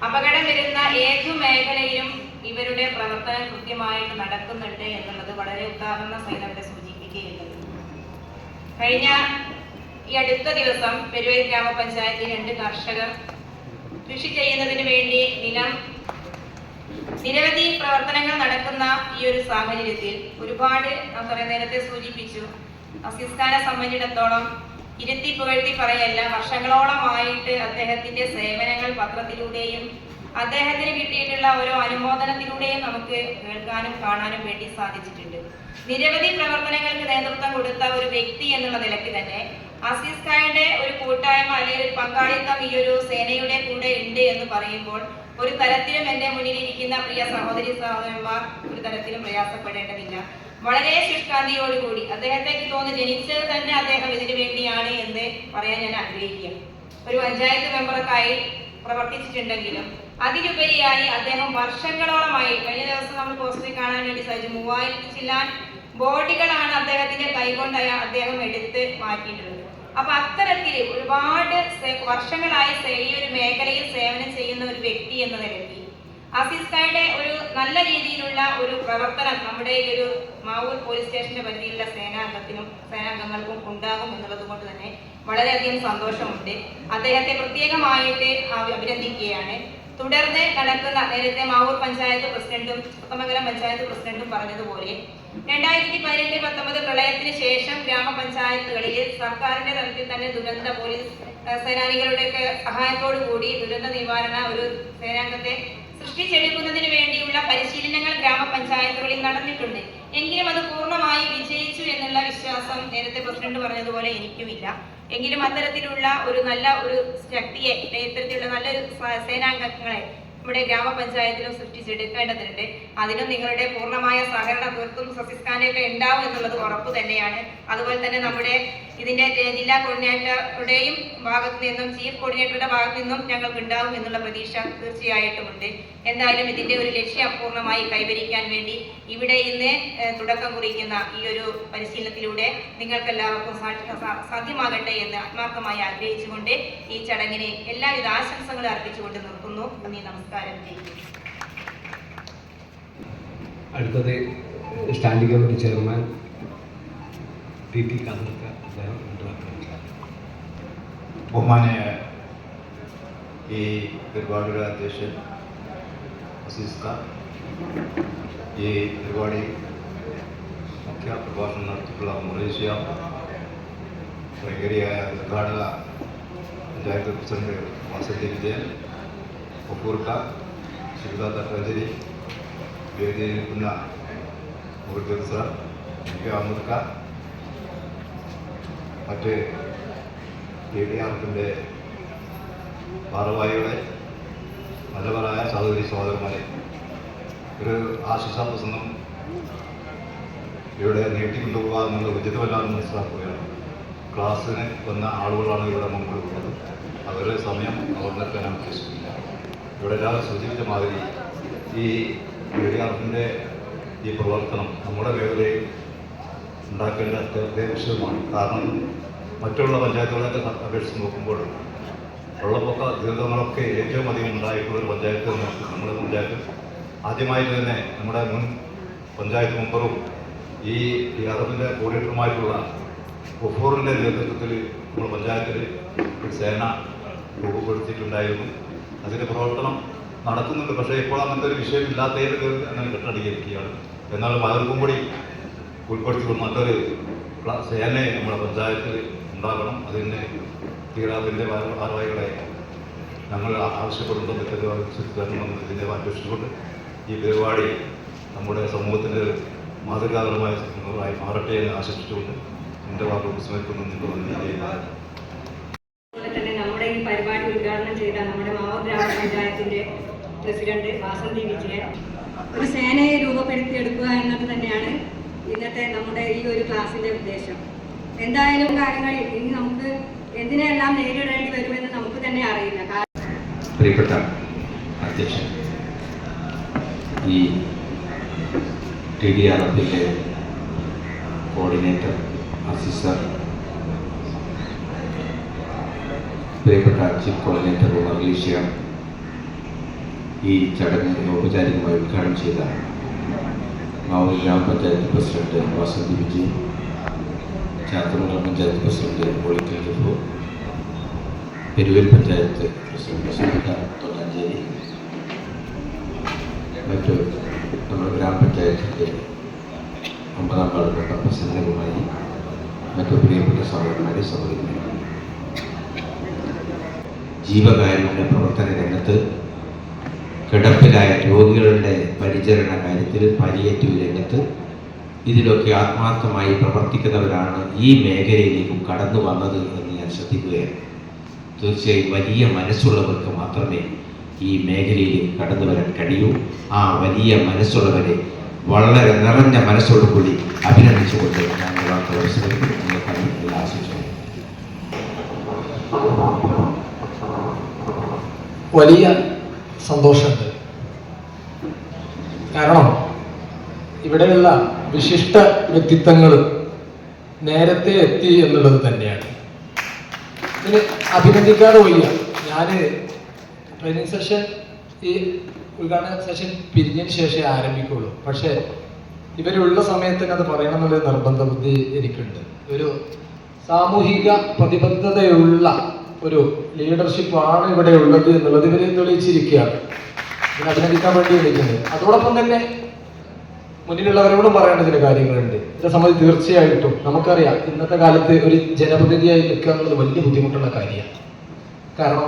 അപകടം വരുന്ന ഏതു മേഖലയിലും ഇവരുടെ പ്രവർത്തനം കൃത്യമായിട്ട് നടക്കുന്നുണ്ട് എന്നുള്ളത് വളരെ ഉദാഹരണ സഹിതം ഇവിടെ സൂചിപ്പിക്കുകയുള്ളത്. കഴിഞ്ഞ ഈ അടുത്ത ദിവസം പെരുവൈ ഗ്രാമപഞ്ചായത്തിൽ 2 കർഷകർ കൃഷി ചെയ്യുന്നതിന് വേണ്ടി നിരവധി പ്രവർത്തനങ്ങൾ നടക്കുന്ന ഈ ഒരു സാഹചര്യത്തിൽ ഒരുപാട് നമുക്കറിയാം, നേരത്തെ സൂചിപ്പിച്ചു, അസിസ്കാനെ സംബന്ധിച്ചിടത്തോളം ഇരുത്തി പുകഴ്ത്തി പറയല്ല, വർഷങ്ങളോളമായിട്ട് അദ്ദേഹത്തിന്റെ സേവനങ്ങൾ പത്രത്തിലൂടെയും അദ്ദേഹത്തിന് കിട്ടിയിട്ടുള്ള ഓരോ അനുമോദനത്തിലൂടെയും നമുക്ക് കേൾക്കാനും കാണാനും വേണ്ടി സാധിച്ചിട്ടുണ്ട്. നിരവധി പ്രവർത്തനങ്ങൾക്ക് നേതൃത്വം കൊടുത്ത ഒരു വ്യക്തി എന്നുള്ള നിലയ്ക്ക് തന്നെ അസീസ് ഖാന്റെ ഒരു കൂട്ടായ്മ അല്ലെങ്കിൽ ഒരു പങ്കാളിത്തം ഈ ഒരു സേനയുടെ കൂടെ ഉണ്ട് എന്ന് പറയുമ്പോൾ ഒരു തരത്തിലും എന്റെ മുന്നിലിരിക്കുന്ന പ്രിയ സഹോദരി സഹോദരന്മാർ ഒരു തരത്തിലും പ്രയാസപ്പെടേണ്ടതില്ല. വളരെ ശുഷ്കാന്തിയോടുകൂടി അദ്ദേഹത്തേക്ക് തോന്നുന്നു ജനിച്ചത് തന്നെ അദ്ദേഹം ഇതിനു വേണ്ടിയാണ് എന്ന് പറയാൻ ഞാൻ ആഗ്രഹിക്കുകയാണ്. ഒരു പഞ്ചായത്ത് മെമ്പർക്കായി പ്രവർത്തിച്ചിട്ടുണ്ടെങ്കിലും അതിലുപരിയായി അദ്ദേഹം വർഷങ്ങളോളമായി, കഴിഞ്ഞ ദിവസം നമ്മൾ പോസ്റ്ററിൽ കാണാൻ വേണ്ടി സാധിച്ചു, 3000 ചില്ലാൻ ബോഡികളാണ് അദ്ദേഹത്തിന്റെ കൈകൊണ്ട് അദ്ദേഹം എടുത്ത് മാറ്റിയിട്ടുള്ളത്. അപ്പൊ അത്തരത്തിൽ ഒരുപാട് വർഷങ്ങളായി ഈ ഒരു മേഖലയിൽ സേവനം ചെയ്യുന്ന ഒരു വ്യക്തി എന്ന നിലയ്ക്ക് അസീസ് ഖാന്റെ ഒരു നല്ല രീതിയിലുള്ള ഒരു പ്രവർത്തനം നമ്മുടെ ഈ ഒരു മാവൂർ പോലീസ് സ്റ്റേഷന്റെ പരിധിയിലുള്ള സേനാംഗങ്ങൾക്കും ഉണ്ടാകും എന്നുള്ളത് കൊണ്ട് തന്നെ വളരെയധികം സന്തോഷമുണ്ട്. അദ്ദേഹത്തെ പ്രത്യേകമായിട്ട് അഭിനന്ദിക്കുകയാണ്. തുടർന്ന് നടക്കുന്ന, നേരത്തെ മാവൂർ പഞ്ചായത്ത് പ്രസിഡന്റും കുത്തമംഗലം പഞ്ചായത്ത് പ്രസിഡന്റും പറഞ്ഞതുപോലെ 2018-19 പ്രളയത്തിന് ശേഷം ഗ്രാമപഞ്ചായത്തുകളിൽ സർക്കാരിന്റെ തലത്തിൽ തന്നെ ദുരന്ത പോലീസ് സേനാനികളുടെയൊക്കെ സഹായത്തോടു കൂടി ദുരന്ത നിവാരണ ഒരു സേനാംഗത്തെ സൃഷ്ടിച്ചെടുക്കുന്നതിന് വേണ്ടിയുള്ള പരിശീലനങ്ങൾ ഗ്രാമപഞ്ചായത്തുകളിൽ നടന്നിട്ടുണ്ട്. എങ്കിലും അത് പൂർണ്ണമായി വിജയിച്ചു എന്നുള്ള വിശ്വാസം നേരത്തെ പ്രസിഡന്റ് പറഞ്ഞതുപോലെ എനിക്കുമില്ല. എങ്കിലും അത്തരത്തിലുള്ള ഒരു നല്ല ഒരു ശക്തിയെ, ഇത്തരത്തിലുള്ള നല്ലൊരു സേനാംഗങ്ങളെ നമ്മുടെ ഗ്രാമപഞ്ചായത്തിലും സൃഷ്ടിച്ചെടുക്കേണ്ടതുണ്ട്. അതിനും നിങ്ങളുടെ പൂർണ്ണമായ സഹകരണം തീർത്തും അസീസ് ഖാനെയൊക്കെ ഉണ്ടാവും എന്നുള്ളത് ഉറപ്പ് തന്നെയാണ്. അതുപോലെ തന്നെ നമ്മുടെ ഇതിന്റെ ജില്ലാ കോർഡിനേറ്ററുടെയും ഭാഗത്തു നിന്നും ചീഫ് കോർഡിനേറ്ററുടെ ഭാഗത്തു നിന്നും ഞങ്ങൾക്ക് ഉണ്ടാവും എന്നുള്ള പ്രതീക്ഷ തീർച്ചയായിട്ടും ഉണ്ട്. എന്തായാലും ഇതിന്റെ ഒരു ലക്ഷ്യം പൂർണ്ണമായി കൈവരിക്കാൻ വേണ്ടി ഇവിടെ ഇന്ന് തുടക്കം കുറിക്കുന്ന ഈ ഒരു പരിശീലനത്തിലൂടെ നിങ്ങൾക്ക് എല്ലാവർക്കും സാധ്യമാകട്ടെ എന്ന് ആത്മാർത്ഥമായി ആഗ്രഹിച്ചുകൊണ്ട് ഈ ചടങ്ങിന് എല്ലാവിധ ആശംസകളും അർപ്പിച്ചുകൊണ്ട് നിർത്തുന്നു. നന്ദി, നമസ്കാരം. അടുത്തത് സ്റ്റാൻഡിംഗ് കമ്മിറ്റി ചെയർമാൻ TT കാതർക്ക. ബഹുമാനീയ ഈ പരിപാടിയുടെ അധ്യക്ഷൻ അസീസ് ഖാൻ, ഈ പരിപാടി മുഖ്യ പ്രഭാഷണം നടത്തിയിട്ടുള്ള മലേഷ്യ ഭയങ്കരിയായ ഉദ്ഘാടക പഞ്ചായത്ത് പ്രസിഡന്റ് വാസന്തി വിജയൻ, ഒപ്പൂർക്ക, ശിവദാ തട്ടഞ്ചേരി, വേദിയിരിക്കുന്ന മുഖ്യ സാർ, അമൃത, മറ്റ് TDRFിൻ്റെ ഭാരവാഹികളെ, നല്ലവരായ സഹോദരി സഹോദരന്മാരെ, ഒരു ആശംസാ പ്രസംഗം ഇവിടെ നീട്ടിക്കൊണ്ടുപോകുക എന്നുള്ളത് ഉചിതമല്ലാന്ന് മനസ്സിലാക്കുകയാണ്. ക്ലാസ്സിന് വന്ന ആളുകളാണ് ഇവിടെ മുമ്പിലുള്ളത്. അവരുടെ സമയം അവർ നിർത്താൻ ഉദ്ദേശിക്കുന്നില്ല. ഇവിടെ എല്ലാവരും സൂചിപ്പിച്ച മാതിരി ഈ TDRFിൻ്റെ ഈ പ്രവർത്തനം നമ്മുടെ മേഖലയിൽ ഉണ്ടാക്കേണ്ട അത്യാവശ്യമാണ്. കാരണം മറ്റുള്ള പഞ്ചായത്തുകളൊക്കെ അപേക്ഷിച്ച് നോക്കുമ്പോൾ വെള്ളപ്പൊക്ക ദുരിതങ്ങളൊക്കെ ഏറ്റവും അധികം ഉണ്ടായിട്ടുള്ള ഒരു പഞ്ചായത്ത് നമ്മുടെ പഞ്ചായത്ത്. ആദ്യമായിട്ട് തന്നെ നമ്മുടെ മുൻ പഞ്ചായത്ത് മെമ്പറും ഈ TDRFിൻ്റെ കോർഡിനേറ്ററുമായിട്ടുള്ള ഗഫൂറിൻ്റെ നേതൃത്വത്തിൽ നമ്മുടെ പഞ്ചായത്തിൽ ഒരു സേന രൂപപ്പെടുത്തിയിട്ടുണ്ടായിരുന്നു. അതിൻ്റെ പ്രവർത്തനം നടക്കുന്നുണ്ട്. പക്ഷേ ഇപ്പോൾ അങ്ങനത്തെ ഒരു വിഷയം ഇല്ലാത്തതിൽ അങ്ങനെ കെട്ടടങ്ങിയിരിക്കുകയാണ്. എന്നാലും അവർക്കും കൂടി ഉൾപ്പെടുത്തി മറ്റൊരു സേനയെ നമ്മുടെ പഞ്ചായത്തിൽ ഉണ്ടാകണം. അതിന് TDRFിൻ്റെ ഭാരവാഹികളെ ഞങ്ങൾ ആവശ്യപ്പെടുന്നുണ്ടെന്ന് തരണമെന്ന് ഇതിൻ്റെ അന്വേഷിച്ചുകൊണ്ട് ഈ പരിപാടി നമ്മുടെ സമൂഹത്തിൻ്റെ മാതൃകാപരമായി മാറട്ടെ എന്ന് ആശംസിച്ചുകൊണ്ട് എൻ്റെ വാക്കുകൾ സ്മരിക്കുന്നു. നമ്മുടെ ഈ പരിപാടി ഉദ്ഘാടനം ചെയ്ത നമ്മുടെ മാവൂർ പഞ്ചായത്തിൻ്റെ പ്രസിഡന്റ് വാസന്തി വിജയൻ. ഒരു സേനയെ രൂപപ്പെടുത്തിയെടുക്കുക എന്നത് തന്നെയാണ് ഇന്നത്തെ നമ്മുടെ ഈ ഒരു ക്ലാസ്സിൻ്റെ ഉദ്ദേശം. എന്തായാലും കാര്യങ്ങളിൽ ഇനി നമുക്ക് എന്തിനെല്ലാം നേരിടേണ്ടി വരുമെന്ന് നമുക്ക് തന്നെ അറിയില്ല. പ്രിയപ്പെട്ട അധ്യക്ഷൻ, ഈ TDRFിൻ്റെ കോർഡിനേറ്റർ അസിസ്റ്റർ, പ്രിയപ്പെട്ട ചീഫ് കോർഡിനേറ്റർ മർലീഷ്യ, ഈ ചടങ്ങ് ഔപചാരികമായി ഉദ്ഘാടനം ചെയ്ത മാവൂർ ഗ്രാമപഞ്ചായത്ത് president Vasanthi Vijayan, Chathamangalam panchayat president മോളിക്കൽ Jafu, Peruvel panchayat president തൊണ്ണാഞ്ചേരി, മറ്റ് നമ്മുടെ ഗ്രാമപഞ്ചായത്തിൻ്റെ 9ാം വാർഡ് പ്രസിഡന്റുമായി, മറ്റു പ്രിയപ്പെട്ട സഹോദരന്മാരെ സഹോദരിമാരെ, ജീവകാരുണ്യ പ്രവർത്തന രംഗത്ത് കിടപ്പിലായ രോഗികളുടെ പരിചരണ കാര്യത്തിൽ പാലിയേറ്റീവ് രംഗത്ത് ഇതിലൊക്കെ ആത്മാർത്ഥമായി പ്രവർത്തിക്കുന്നവരാണ് ഈ മേഖലയിലേക്കും കടന്നു വന്നത് എന്ന് ഞാൻ ശ്രദ്ധിക്കുകയാണ്. തീർച്ചയായും വലിയ മനസ്സുള്ളവർക്ക് മാത്രമേ ഈ മേഖലയിലേക്ക് കടന്നു വരാൻ കഴിയൂ. ആ വലിയ മനസ്സുള്ളവരെ വളരെ നിറഞ്ഞ മനസ്സോടുകൂടി അഭിനന്ദിച്ചുകൊണ്ട് ഞാൻ വാർത്ത അവസരത്തിൽ നിങ്ങൾക്ക് ആശംസിക്കുന്നു. വലിയ സന്തോഷമുണ്ട്. കാരണം ഇവിടെയുള്ള വിശിഷ്ട വ്യക്തിത്വങ്ങൾ നേരത്തെ എത്തി എന്നുള്ളത് തന്നെയാണ്. ഇതിന് അഭിനന്ദിക്കാതെ വയ്യ. ഞാൻ ട്രെയിനിങ് സെഷൻ, ഈ ഉദ്ഘാടന സെഷൻ പിരിഞ്ഞതിന് ശേഷമേ ആരംഭിക്കുള്ളൂ. പക്ഷേ ഇവരുള്ള സമയത്ത് അത് പറയണം എന്നുള്ളൊരു നിർബന്ധ ബുദ്ധി എനിക്കുണ്ട്. ഒരു സാമൂഹിക പ്രതിബദ്ധതയുള്ള ഒരു ലീഡർഷിപ്പാണ് ഇവിടെ ഉള്ളത് എന്നുള്ളത് ഇവർ തെളിയിച്ചിരിക്കുകയാണ്. ഇതിനെ അഭിനന്ദിക്കാൻ വേണ്ടി വിളിക്കുന്നത്. അതോടൊപ്പം തന്നെ മുന്നിലുള്ളവരോടും പറയേണ്ട ചില കാര്യങ്ങളുണ്ട്. ഇതേ സംബന്ധിച്ച് തീർച്ചയായിട്ടും നമുക്കറിയാം, ഇന്നത്തെ കാലത്ത് ഒരു ജനപ്രതിനിധിയായി നിൽക്കുക എന്നുള്ളത് വലിയ ബുദ്ധിമുട്ടുള്ള കാര്യമാണ്. കാരണം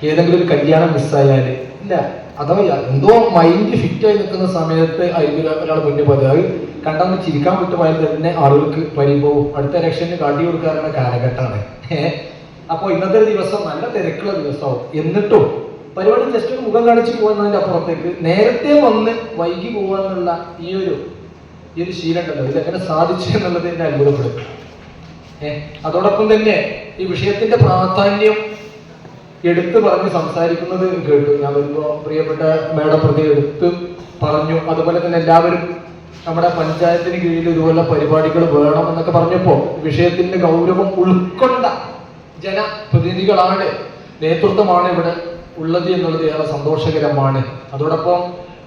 ഏതെങ്കിലും ഒരു കല്യാണം മിസ്സായാൽ ഇല്ല, അഥവാ എന്തോ മൈൻഡ് ഫിറ്റായി നിൽക്കുന്ന സമയത്ത് ആയിരിക്കും ഒരാൾ മുന്നേ പോയത്. അത് കണ്ടെന്ന് ചിരിക്കാൻ വിട്ടുപോയാൽ തന്നെ ആളുകൾക്ക് പരിഭവവും അടുത്ത ഇലക്ഷന് കാട്ടി കൊടുക്കാറുള്ള കാലഘട്ടമാണ്. അപ്പോൾ ഇന്നത്തെ ഒരു ദിവസം നല്ല തിരക്കുള്ള ദിവസമാവും. എന്നിട്ടും പരിപാടി ജസ്റ്റ് ഒരു മുഖം കാണിച്ച് പോകുന്നതിൻ്റെ അപ്പുറത്തേക്ക് നേരത്തെ വന്ന് വൈകി പോകാനുള്ള ഈ ഒരു ശീലം ഉണ്ടല്ലോ, ഇതെങ്ങനെ സാധിച്ചു എന്നുള്ളത് എന്നെ അത്ഭുതപ്പെടും. അതോടൊപ്പം തന്നെ ഈ വിഷയത്തിന്റെ പ്രാധാന്യം എടുത്തു പറഞ്ഞ് സംസാരിക്കുന്നത് കേട്ടു. ഞാൻ വരുമ്പോൾ പ്രിയപ്പെട്ട മേഡം പ്രതി എടുത്ത് പറഞ്ഞു. അതുപോലെ തന്നെ എല്ലാവരും നമ്മുടെ പഞ്ചായത്തിന് കീഴിൽ ഇതുപോലെ പരിപാടികൾ വേണം എന്നൊക്കെ പറഞ്ഞപ്പോൾ വിഷയത്തിന്റെ ഗൗരവം ഉൾക്കൊണ്ട ജനപ്രതിനിധികളാണ്, നേതൃത്വമാണ് ഇവിടെ ഉള്ളത് എന്നുള്ളത് ഏറെ സന്തോഷകരമാണ്. അതോടൊപ്പം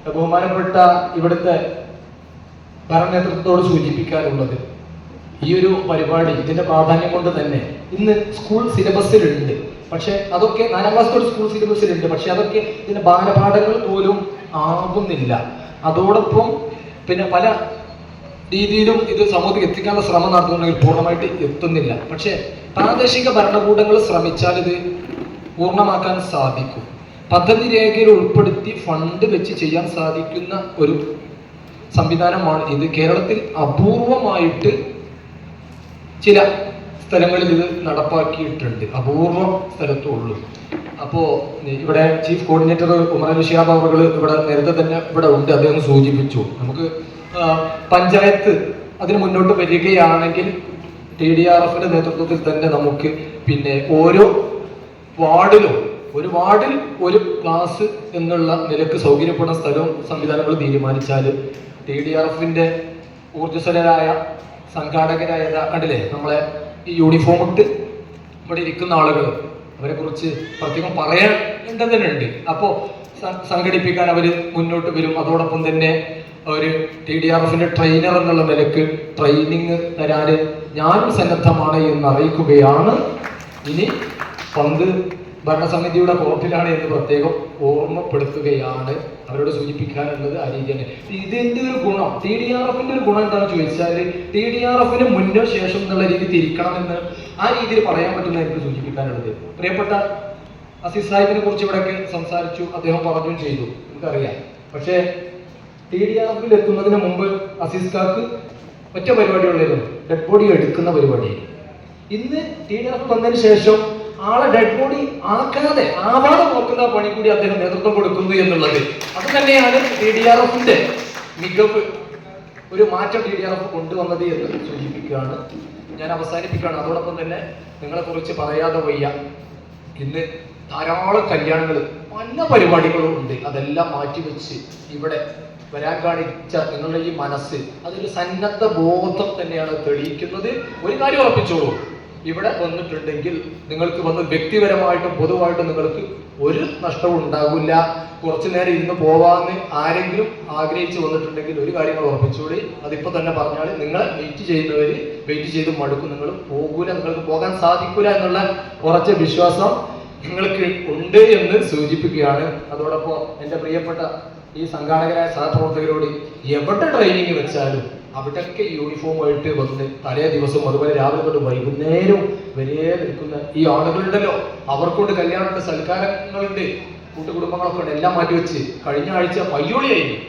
ബഹുമാനപ്പെട്ട ഇവിടുത്തെ ഭരണനേതൃത്വത്തോട് സൂചിപ്പിക്കാനുള്ളത്, ഈ ഒരു പരിപാടി ഇതിന്റെ പ്രാധാന്യം കൊണ്ട് തന്നെ ഇന്ന് സ്കൂൾ സിലബസിലുണ്ട്. പക്ഷെ അതൊക്കെ 4ാം ക്ലാസ് തൊട്ട് സ്കൂൾ സിലബസിലുണ്ട്. പക്ഷെ അതൊക്കെ ഇതിന്റെ ബാലപാഠങ്ങൾ പോലും ആകുന്നില്ല. അതോടൊപ്പം പിന്നെ പല രീതിയിലും ഇത് സമൂഹത്തിൽ എത്തിക്കാനുള്ള ശ്രമം നടത്തുന്നുണ്ടെങ്കിൽ പൂർണ്ണമായിട്ട് എത്തുന്നില്ല. പക്ഷെ പ്രാദേശിക ഭരണകൂടങ്ങൾ ശ്രമിച്ചാൽ ഇത് പൂർണ്ണമാക്കാൻ സാധിക്കും. പദ്ധതി രേഖയിൽ ഉൾപ്പെടുത്തി ഫണ്ട് വെച്ച് ചെയ്യാൻ സാധിക്കുന്ന ഒരു സംവിധാനമാണ് ഇത്. കേരളത്തിൽ അപൂർവമായിട്ട് ചില സ്ഥലങ്ങളിൽ ഇത് നടപ്പാക്കിയിട്ടുണ്ട്, അപൂർവം സ്ഥലത്തുള്ളൂ. അപ്പോൾ ഇവിടെ ചീഫ് കോർഡിനേറ്റർ ഉമർ അലി ശിഹാബ് അവർ ഇവിടെ നേരത്തെ തന്നെ ഇവിടെ ഉണ്ട്, അദ്ദേഹം സൂചിപ്പിച്ചു. നമുക്ക് പഞ്ചായത്ത് അതിന് മുന്നോട്ട് വരികയാണെങ്കിൽ TDRFിന്റെ നേതൃത്വത്തിൽ തന്നെ നമുക്ക് പിന്നെ ഓരോ വാർഡിലും ഒരു വാർഡിൽ ഒരു ക്ലാസ് എന്നുള്ള നിലക്ക് സൗകര്യപ്പെടുന്ന സ്ഥലവും സംവിധാനങ്ങൾ തീരുമാനിച്ചാൽ TDRFിന്റെ ഊർജ്ജസ്വലരായ സംഘാടകരായ കണ്ടില്ലേ, നമ്മളെ ഈ യൂണിഫോം ഇട്ട് ഇവിടെ ഇരിക്കുന്ന ആളുകൾ, അവരെ കുറിച്ച് പ്രത്യേകം പറയേണ്ടതുണ്ട്. അപ്പോൾ സംഘടിപ്പിക്കാൻ അവർ മുന്നോട്ട് വരും. അതോടൊപ്പം തന്നെ ഒരു TDRFിന്റെ ട്രെയിനർ എന്നുള്ള നിലക്ക് ട്രെയിനിങ് തരാൻ ഞാനും സന്നദ്ധമാണ് എന്ന് അറിയിക്കുകയാണ്. ഇനി പന്ത് ഭരണസമിതിയുടെ കോർട്ടിലാണ് എന്ന് പ്രത്യേകം ഓർമ്മപ്പെടുത്തുകയാണ്. അവരോട് സൂചിപ്പിക്കാനുള്ളത് ആ രീതി തന്നെ. ഇതിന്റെ ഒരു ഗുണം, TDRFിന്റെ ഒരു ഗുണം എന്താണെന്ന് ചോദിച്ചാൽ TDRFിന് മുന്നോ ശേഷം എന്നുള്ള രീതി തിരിക്കണമെന്ന് ആ രീതിയിൽ പറയാൻ പറ്റുന്ന എനിക്ക് സൂചിപ്പിക്കാനുള്ളത്. പ്രിയപ്പെട്ട അസീസ് സാഹിബിനെ കുറിച്ച് ഇവിടെയൊക്കെ സംസാരിച്ചു, അദ്ദേഹം പറഞ്ഞും ചെയ്തു, നമുക്കറിയാം. പക്ഷേ TDRFിൽ എത്തുന്നതിന് മുമ്പ് അസീസ്കാർക്ക് ഒറ്റ പരിപാടിയുള്ളായിരുന്നു, ഡെഡ് ബോഡി എടുക്കുന്ന പരിപാടി. ഇന്ന് TDRF വന്നതിന് ശേഷം ആളെ ഡെഡ് ബോഡി ആക്കാതെ ആവാതെ നോക്കുന്ന പണി കൂടി അദ്ദേഹം നേതൃത്വം കൊടുക്കുന്നു എന്നുള്ളത് അത് തന്നെയാണ് TDRFന്റെ മികവ്. ഒരു മാറ്റം TDRF കൊണ്ടുവന്നത് എന്ന് സൂചിപ്പിക്കുകയാണ്. ഞാൻ അവസാനിപ്പിക്കുകയാണ്. അതോടൊപ്പം തന്നെ നിങ്ങളെ കുറിച്ച് പറയാതെ വയ്യ. ഇന്ന് ധാരാളം കല്യാണങ്ങൾ പല പരിപാടികളും ഉണ്ട്. അതെല്ലാം മാറ്റിവെച്ച് ഇവിടെ വരാൻ കാണിച്ച നിങ്ങളുടെ ഈ മനസ്സ് അതൊരു സന്നദ്ധ ബോധം തന്നെയാണ് തെളിയിക്കുന്നത്. ഒരു കാര്യം ഉറപ്പിച്ചോളൂ, ഇവിടെ വന്നിട്ടുണ്ടെങ്കിൽ നിങ്ങൾക്ക് വന്ന് വ്യക്തിപരമായിട്ടും പൊതുവായിട്ടും നിങ്ങൾക്ക് ഒരു നഷ്ടവും ഉണ്ടാകില്ല. കുറച്ചു നേരം ഇരുന്ന് പോവാന്ന് ആരെങ്കിലും ആഗ്രഹിച്ചു വന്നിട്ടുണ്ടെങ്കിൽ ഒരു കാര്യങ്ങൾ ഉറപ്പിച്ചോളി, അതിപ്പോ തന്നെ പറഞ്ഞാൽ നിങ്ങളെ വെയിറ്റ് ചെയ്യുന്നവര് വെയിറ്റ് ചെയ്ത് മടുക്കും, നിങ്ങൾ പോകൂല, നിങ്ങൾക്ക് പോകാൻ സാധിക്കൂല എന്നുള്ള ഉറച്ച വിശ്വാസം നിങ്ങൾക്ക് ഉണ്ട് എന്ന് സൂചിപ്പിക്കുകയാണ്. അതോടൊപ്പം എൻ്റെ പ്രിയപ്പെട്ട ഈ സംഘാടകരായ സഹപ്രവർത്തകരോട് എവിടെ ട്രെയിനിങ് വെച്ചാലും അവിടെയൊക്കെ യൂണിഫോമായിട്ട് വന്ന് തലേ ദിവസവും അതുപോലെ രാവിലെ തൊട്ട് വൈകുന്നേരം വരെ നിൽക്കുന്ന ഈ ആളുകളുണ്ടല്ലോ, അവർക്കൊണ്ട് കല്യാണമുണ്ട്, സൽക്കാരങ്ങളുണ്ട്, കൂട്ടുകുടുംബങ്ങളൊക്കെ ഉണ്ട്, എല്ലാം മാറ്റിവെച്ച് കഴിഞ്ഞ ആഴ്ച പയ്യോളിയായിരുന്നു.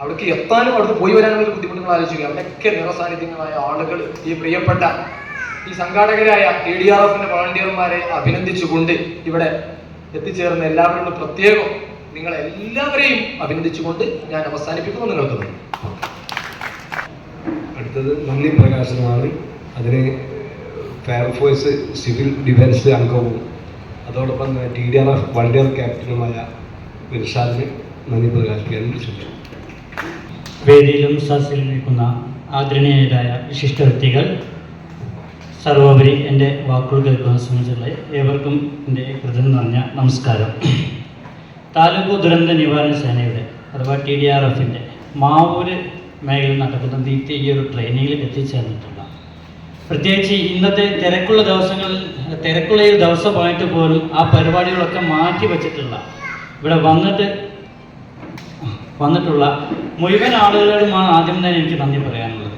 അവിടേക്ക് എത്താനും അവിടുന്ന് പോയി വരാനുള്ള ബുദ്ധിമുട്ടുകൾ ആലോചിക്കുക. അവിടെയൊക്കെ നിറസാന്നിധ്യങ്ങളായ ആളുകൾ ഈ പ്രിയപ്പെട്ട ഈ സംഘാടകരായ TDRFന്റെ വോളണ്ടിയർമാരെ അഭിനന്ദിച്ചുകൊണ്ട് ഇവിടെ എത്തിച്ചേർന്ന എല്ലാവരോടും പ്രത്യേകം നിങ്ങളെല്ലാവരെയും അഭിനന്ദിച്ചുകൊണ്ട് ഞാൻ അവസാനിപ്പിക്കുന്നു. നിങ്ങൾക്ക് നന്ദി. അടുത്തത് നന്ദി പ്രകാശനമാണ്. അതിന് ഫയർഫോഴ്സ് സിവിൽ ഡിഫൻസ് അംഗവും അതോടൊപ്പം TDRF വോളണ്ടിയർ ക്യാപ്റ്റനുമായ ഇർഷാദിന് നന്ദി പ്രകാശിക്കാൻ ശ്രമിച്ചു. വേദിയിലും സദസ്സിലും നിൽക്കുന്ന ആദരണീയരായ വിശിഷ്ട വ്യക്തികൾ, സർവോപരി എൻ്റെ വാക്കുകൾ കേൾക്കുന്ന സംബന്ധിച്ചുള്ള ഏവർക്കും എൻ്റെ ഹൃദയം നിറഞ്ഞ നമസ്കാരം. താലൂക്ക് ദുരന്ത നിവാരണ സേനയുടെ അഥവാ TDRFൻ്റെ മാവൂര് മേഖലയിൽ നടക്കുന്ന ഈ ഒരു ട്രെയിനിങ്ങിൽ എത്തിച്ചേർന്നിട്ടുള്ള, പ്രത്യേകിച്ച് ഇന്നത്തെ തിരക്കുള്ള ഈ ദിവസമായിട്ട് പോലും ആ പരിപാടികളൊക്കെ മാറ്റി വച്ചിട്ടുള്ള ഇവിടെ വന്നിട്ടുള്ള മുഴുവൻ ആളുകളോടുമാണ് ആദ്യം തന്നെ എനിക്ക് നന്ദി പറയാനുള്ളത്.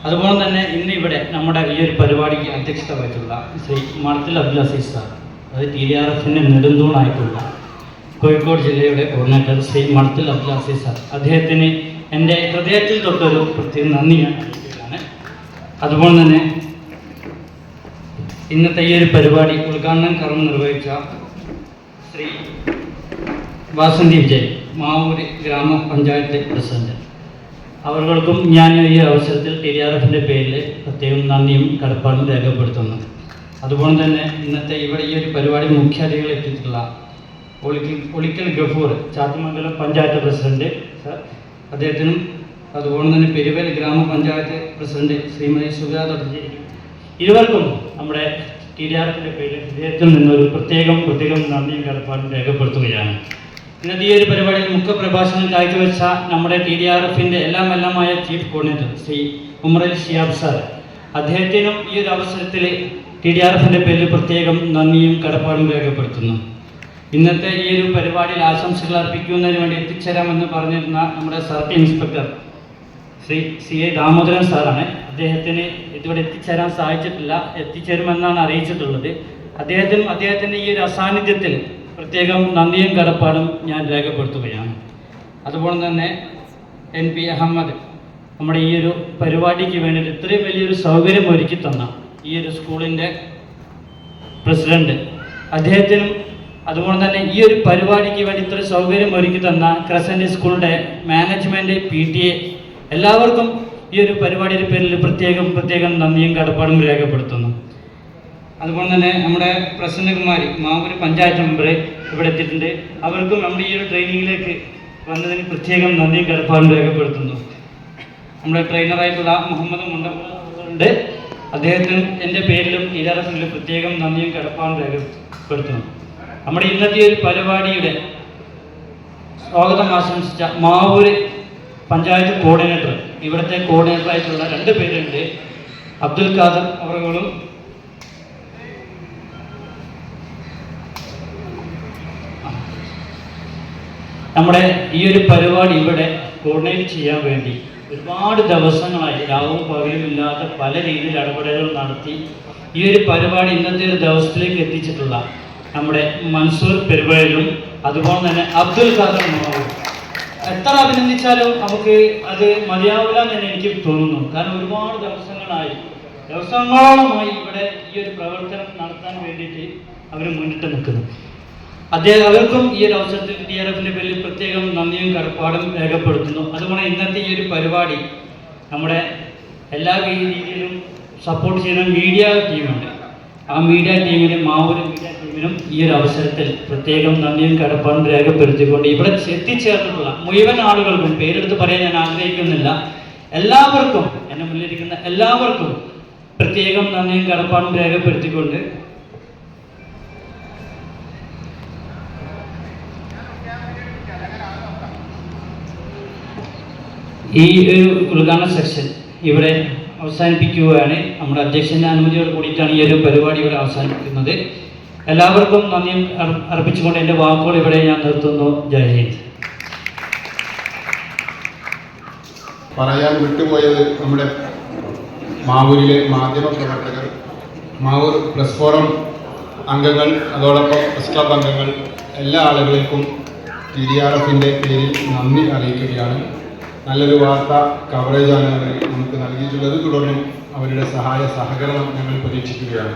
അതുപോലെ തന്നെ ഇന്ന് ഇവിടെ നമ്മുടെ ഈ ഒരു പരിപാടിക്ക് അധ്യക്ഷത വഹിച്ചുള്ള ശ്രീ മഠത്തിൽ അബ്ദുൽ അസീസ് സാർ, അതായത് TDRFൻ്റെ നെടുന്തൂണായിട്ടുള്ള കോഴിക്കോട് ജില്ലയുടെ കോർഡിനേറ്റർ ശ്രീ മഠത്തിൽ അബ്ദുൽ അസീസ് സാർ, അദ്ദേഹത്തിന് എൻ്റെ ഹൃദയത്തിൽ തൊട്ടൊരു പ്രത്യേക നന്ദി ഞാൻ അറിയിക്കുകയാണ്. അതുപോലെ തന്നെ ഇന്നത്തെ ഈ ഒരു പരിപാടി ഉദ്ഘാടനം കർമ്മം നിർവഹിച്ച ശ്രീ വാസന്തി വിജയ്, മാവൂര് ഗ്രാമപഞ്ചായത്ത് പ്രസിഡന്റ്, അവർക്കും ഞാൻ ഈ അവസരത്തിൽ TDRFൻ്റെ പേരിൽ പ്രത്യേകം നന്ദിയും കടപ്പാടും രേഖപ്പെടുത്തുന്നു. അതുപോലെ തന്നെ ഇന്നത്തെ ഇവിടെ ഈ ഒരു പരിപാടി മുഖ്യാതിഥികൾ എത്തിയിട്ടുള്ള ഒളിക്കൽ ഗഫൂർ, ചാത്തമംഗലം പഞ്ചായത്ത് പ്രസിഡന്റ് സർ, അദ്ദേഹത്തിനും അതുപോലെ തന്നെ പെരുവേൽ ഗ്രാമപഞ്ചായത്ത് പ്രസിഡന്റ് ശ്രീമതി സുജാത, ഇരുവർക്കും നമ്മുടെ TDRFൻ്റെ പേരിൽ ഹൃദയത്തിൽ നിന്നൊരു പ്രത്യേകം നന്ദിയും കടപ്പാടും രേഖപ്പെടുത്തുകയാണ്. ഇന്നത്തെ ഈ ഒരു പരിപാടിയിൽ മുഖ്യ പ്രഭാഷണം കാഴ്ചവെച്ച നമ്മുടെ TDRFൻ്റെ എല്ലാമായ chief coordinator Shri Umar Shiyab sir, അദ്ദേഹത്തിനും ഈ ഒരു അവസരത്തിൽ TDRFൻ്റെ പേരിൽ പ്രത്യേകം നന്ദിയും കടപ്പാടും രേഖപ്പെടുത്തുന്നു. ഇന്നത്തെ ഈ ഒരു പരിപാടിയിൽ ആശംസകൾ അർപ്പിക്കുന്നതിന് വേണ്ടി എത്തിച്ചേരാമെന്ന് പറഞ്ഞിരുന്ന നമ്മുടെ circle inspector Shri CA Damodaran സാറാണ്. അദ്ദേഹത്തിന് ഇതുവരെ എത്തിച്ചേരാൻ സാധിച്ചിട്ടില്ല, എത്തിച്ചേരുമെന്നാണ് അറിയിച്ചിട്ടുള്ളത്. അദ്ദേഹത്തിൻ്റെ ഈ ഒരു അസാന്നിധ്യത്തിൽ പ്രത്യേകം നന്ദിയും കടപ്പാടും ഞാൻ രേഖപ്പെടുത്തുകയാണ്. അതുപോലെ തന്നെ NP അഹമ്മദ്, നമ്മുടെ ഈ ഒരു പരിപാടിക്ക് വേണ്ടിയിട്ട് ഇത്രയും വലിയൊരു സൗകര്യം ഒരുക്കി തന്ന ഈ ഒരു സ്കൂളിൻ്റെ പ്രസിഡന്റ്, അദ്ദേഹത്തിനും അതുപോലെ തന്നെ ഈ ഒരു പരിപാടിക്ക് വേണ്ടി ഇത്ര സൗകര്യം ഒരുക്കി തന്ന ക്രസന്റ് സ്കൂളിൻ്റെ മാനേജ്മെൻറ്റ്, PTA എല്ലാവർക്കും ഈ ഒരു പരിപാടിയുടെ പേരിൽ പ്രത്യേകം നന്ദിയും കടപ്പാടും രേഖപ്പെടുത്തുന്നു. അതുപോലെ തന്നെ നമ്മുടെ പ്രസന്നകുമാരി, മാവൂര് പഞ്ചായത്ത് മെമ്പർ ഇവിടെ എത്തിയിട്ടുണ്ട്. അവർക്കും നമ്മുടെ ഈ ഒരു ട്രെയിനിങ്ങിലേക്ക് വന്നതിന് പ്രത്യേകം നന്ദിയും കടപ്പാടും രേഖപ്പെടുത്തുന്നു. നമ്മുടെ ട്രെയിനറായിട്ടുള്ള മുഹമ്മദ് മുണ്ടമുണ്ട്, അദ്ദേഹത്തിനും എൻ്റെ പേരിലും TDRFിലും പ്രത്യേകം നന്ദിയും കടപ്പാടും രേഖപ്പെടുത്തുന്നു. നമ്മുടെ ഇന്നത്തെ ഒരു പരിപാടിയുടെ സ്വാഗതം ആശംസിച്ച മാവൂര് പഞ്ചായത്ത് കോർഡിനേറ്റർ, ഇവിടുത്തെ കോർഡിനേറ്ററായിട്ടുള്ള 2 പേരുണ്ട്, അബ്ദുൽ ഖാദർ അവர்களுം നമ്മുടെ ഈ ഒരു പരിപാടി ഇവിടെ കോർഡിനേറ്റ് ചെയ്യാൻ വേണ്ടി ഒരുപാട് ദിവസങ്ങളായി രാവും പകലും ഇല്ലാതെ പല രീതിയിൽ ഇടപെടലുകൾ നടത്തി ഈ ഒരു പരിപാടി ഇന്നത്തെ ഒരു ദിവസത്തിലേക്ക് എത്തിച്ചിട്ടുള്ള നമ്മുടെ മൻസൂർ പെരുവഴിലും അതുപോലെ തന്നെ അബ്ദുൽ ഖാദർ മാവൂർ, എത്ര അഭിനന്ദിച്ചാലും നമുക്ക് അത് മതിയാവില്ല എന്ന് എനിക്ക് തോന്നുന്നു. കാരണം ഒരുപാട് ദിവസങ്ങളായി ദിവസങ്ങളോളമായി ഇവിടെ ഈ ഒരു പ്രവർത്തനം നടത്താൻ വേണ്ടിയിട്ട് അവർ മുന്നിട്ട് നിൽക്കുന്നു. അവർക്കും ഈ ഒരു അവസരത്തിൽ TRFിൻ്റെ പേരിൽ പ്രത്യേകം നന്ദിയും കടപ്പാടും രേഖപ്പെടുത്തുന്നു. അതുകൊണ്ട് ഇന്നത്തെ ഈ ഒരു പരിപാടി നമ്മുടെ എല്ലാ രീതിയിലും സപ്പോർട്ട് ചെയ്യുന്ന മീഡിയ ടീമുണ്ട്. ആ മീഡിയ ടീമിന്, മാവൂര് മീഡിയ ടീമിനും ഈ ഒരു അവസരത്തിൽ പ്രത്യേകം നന്ദിയും കടപ്പാടും രേഖപ്പെടുത്തിക്കൊണ്ട് ഇവിടെ എത്തിച്ചേർന്നിട്ടുള്ള മുഴുവൻ ആളുകൾക്കും പേരെടുത്ത് പറയാൻ ഞാൻ ആഗ്രഹിക്കുന്നില്ല, എല്ലാവർക്കും, എന്നെ മുന്നിലിരിക്കുന്ന എല്ലാവർക്കും പ്രത്യേകം നന്ദിയും കടപ്പാടും രേഖപ്പെടുത്തിക്കൊണ്ട് ഈ ഒരു ഉദ്ഘാടന സെക്ഷൻ ഇവിടെ അവസാനിപ്പിക്കുകയാണ്. നമ്മുടെ അധ്യക്ഷൻ്റെ അനുമതിയോട് കൂടിയിട്ടാണ് ഈ ഒരു പരിപാടി ഇവിടെ അവസാനിപ്പിക്കുന്നത്. എല്ലാവർക്കും നന്ദിയും അർപ്പിച്ചുകൊണ്ട് എൻ്റെ വാക്കുകൾ ഇവിടെ ഞാൻ നിർത്തുന്നു. ജയ് ഹിന്ദ്. പറയാൻ വിട്ടുപോയത് നമ്മുടെ മാവൂരിലെ മാധ്യമ പ്രവർത്തകർ, മാവൂർ പ്രസ് ഫോറം അംഗങ്ങൾ, അതോടൊപ്പം പ്രസ് ക്ലബ് അംഗങ്ങൾ, എല്ലാ ആളുകൾക്കും TDRFിൻ്റെ പേരിൽ നന്ദി അറിയിക്കുകയാണ്. നല്ലൊരു വാർത്ത കവറേജാണ് അവർ നമുക്ക് നൽകിയിട്ടുള്ളത്. തുടർന്നും അവരുടെ സഹായ സഹകരണം ഞങ്ങൾ പ്രതീക്ഷിക്കുകയാണ്.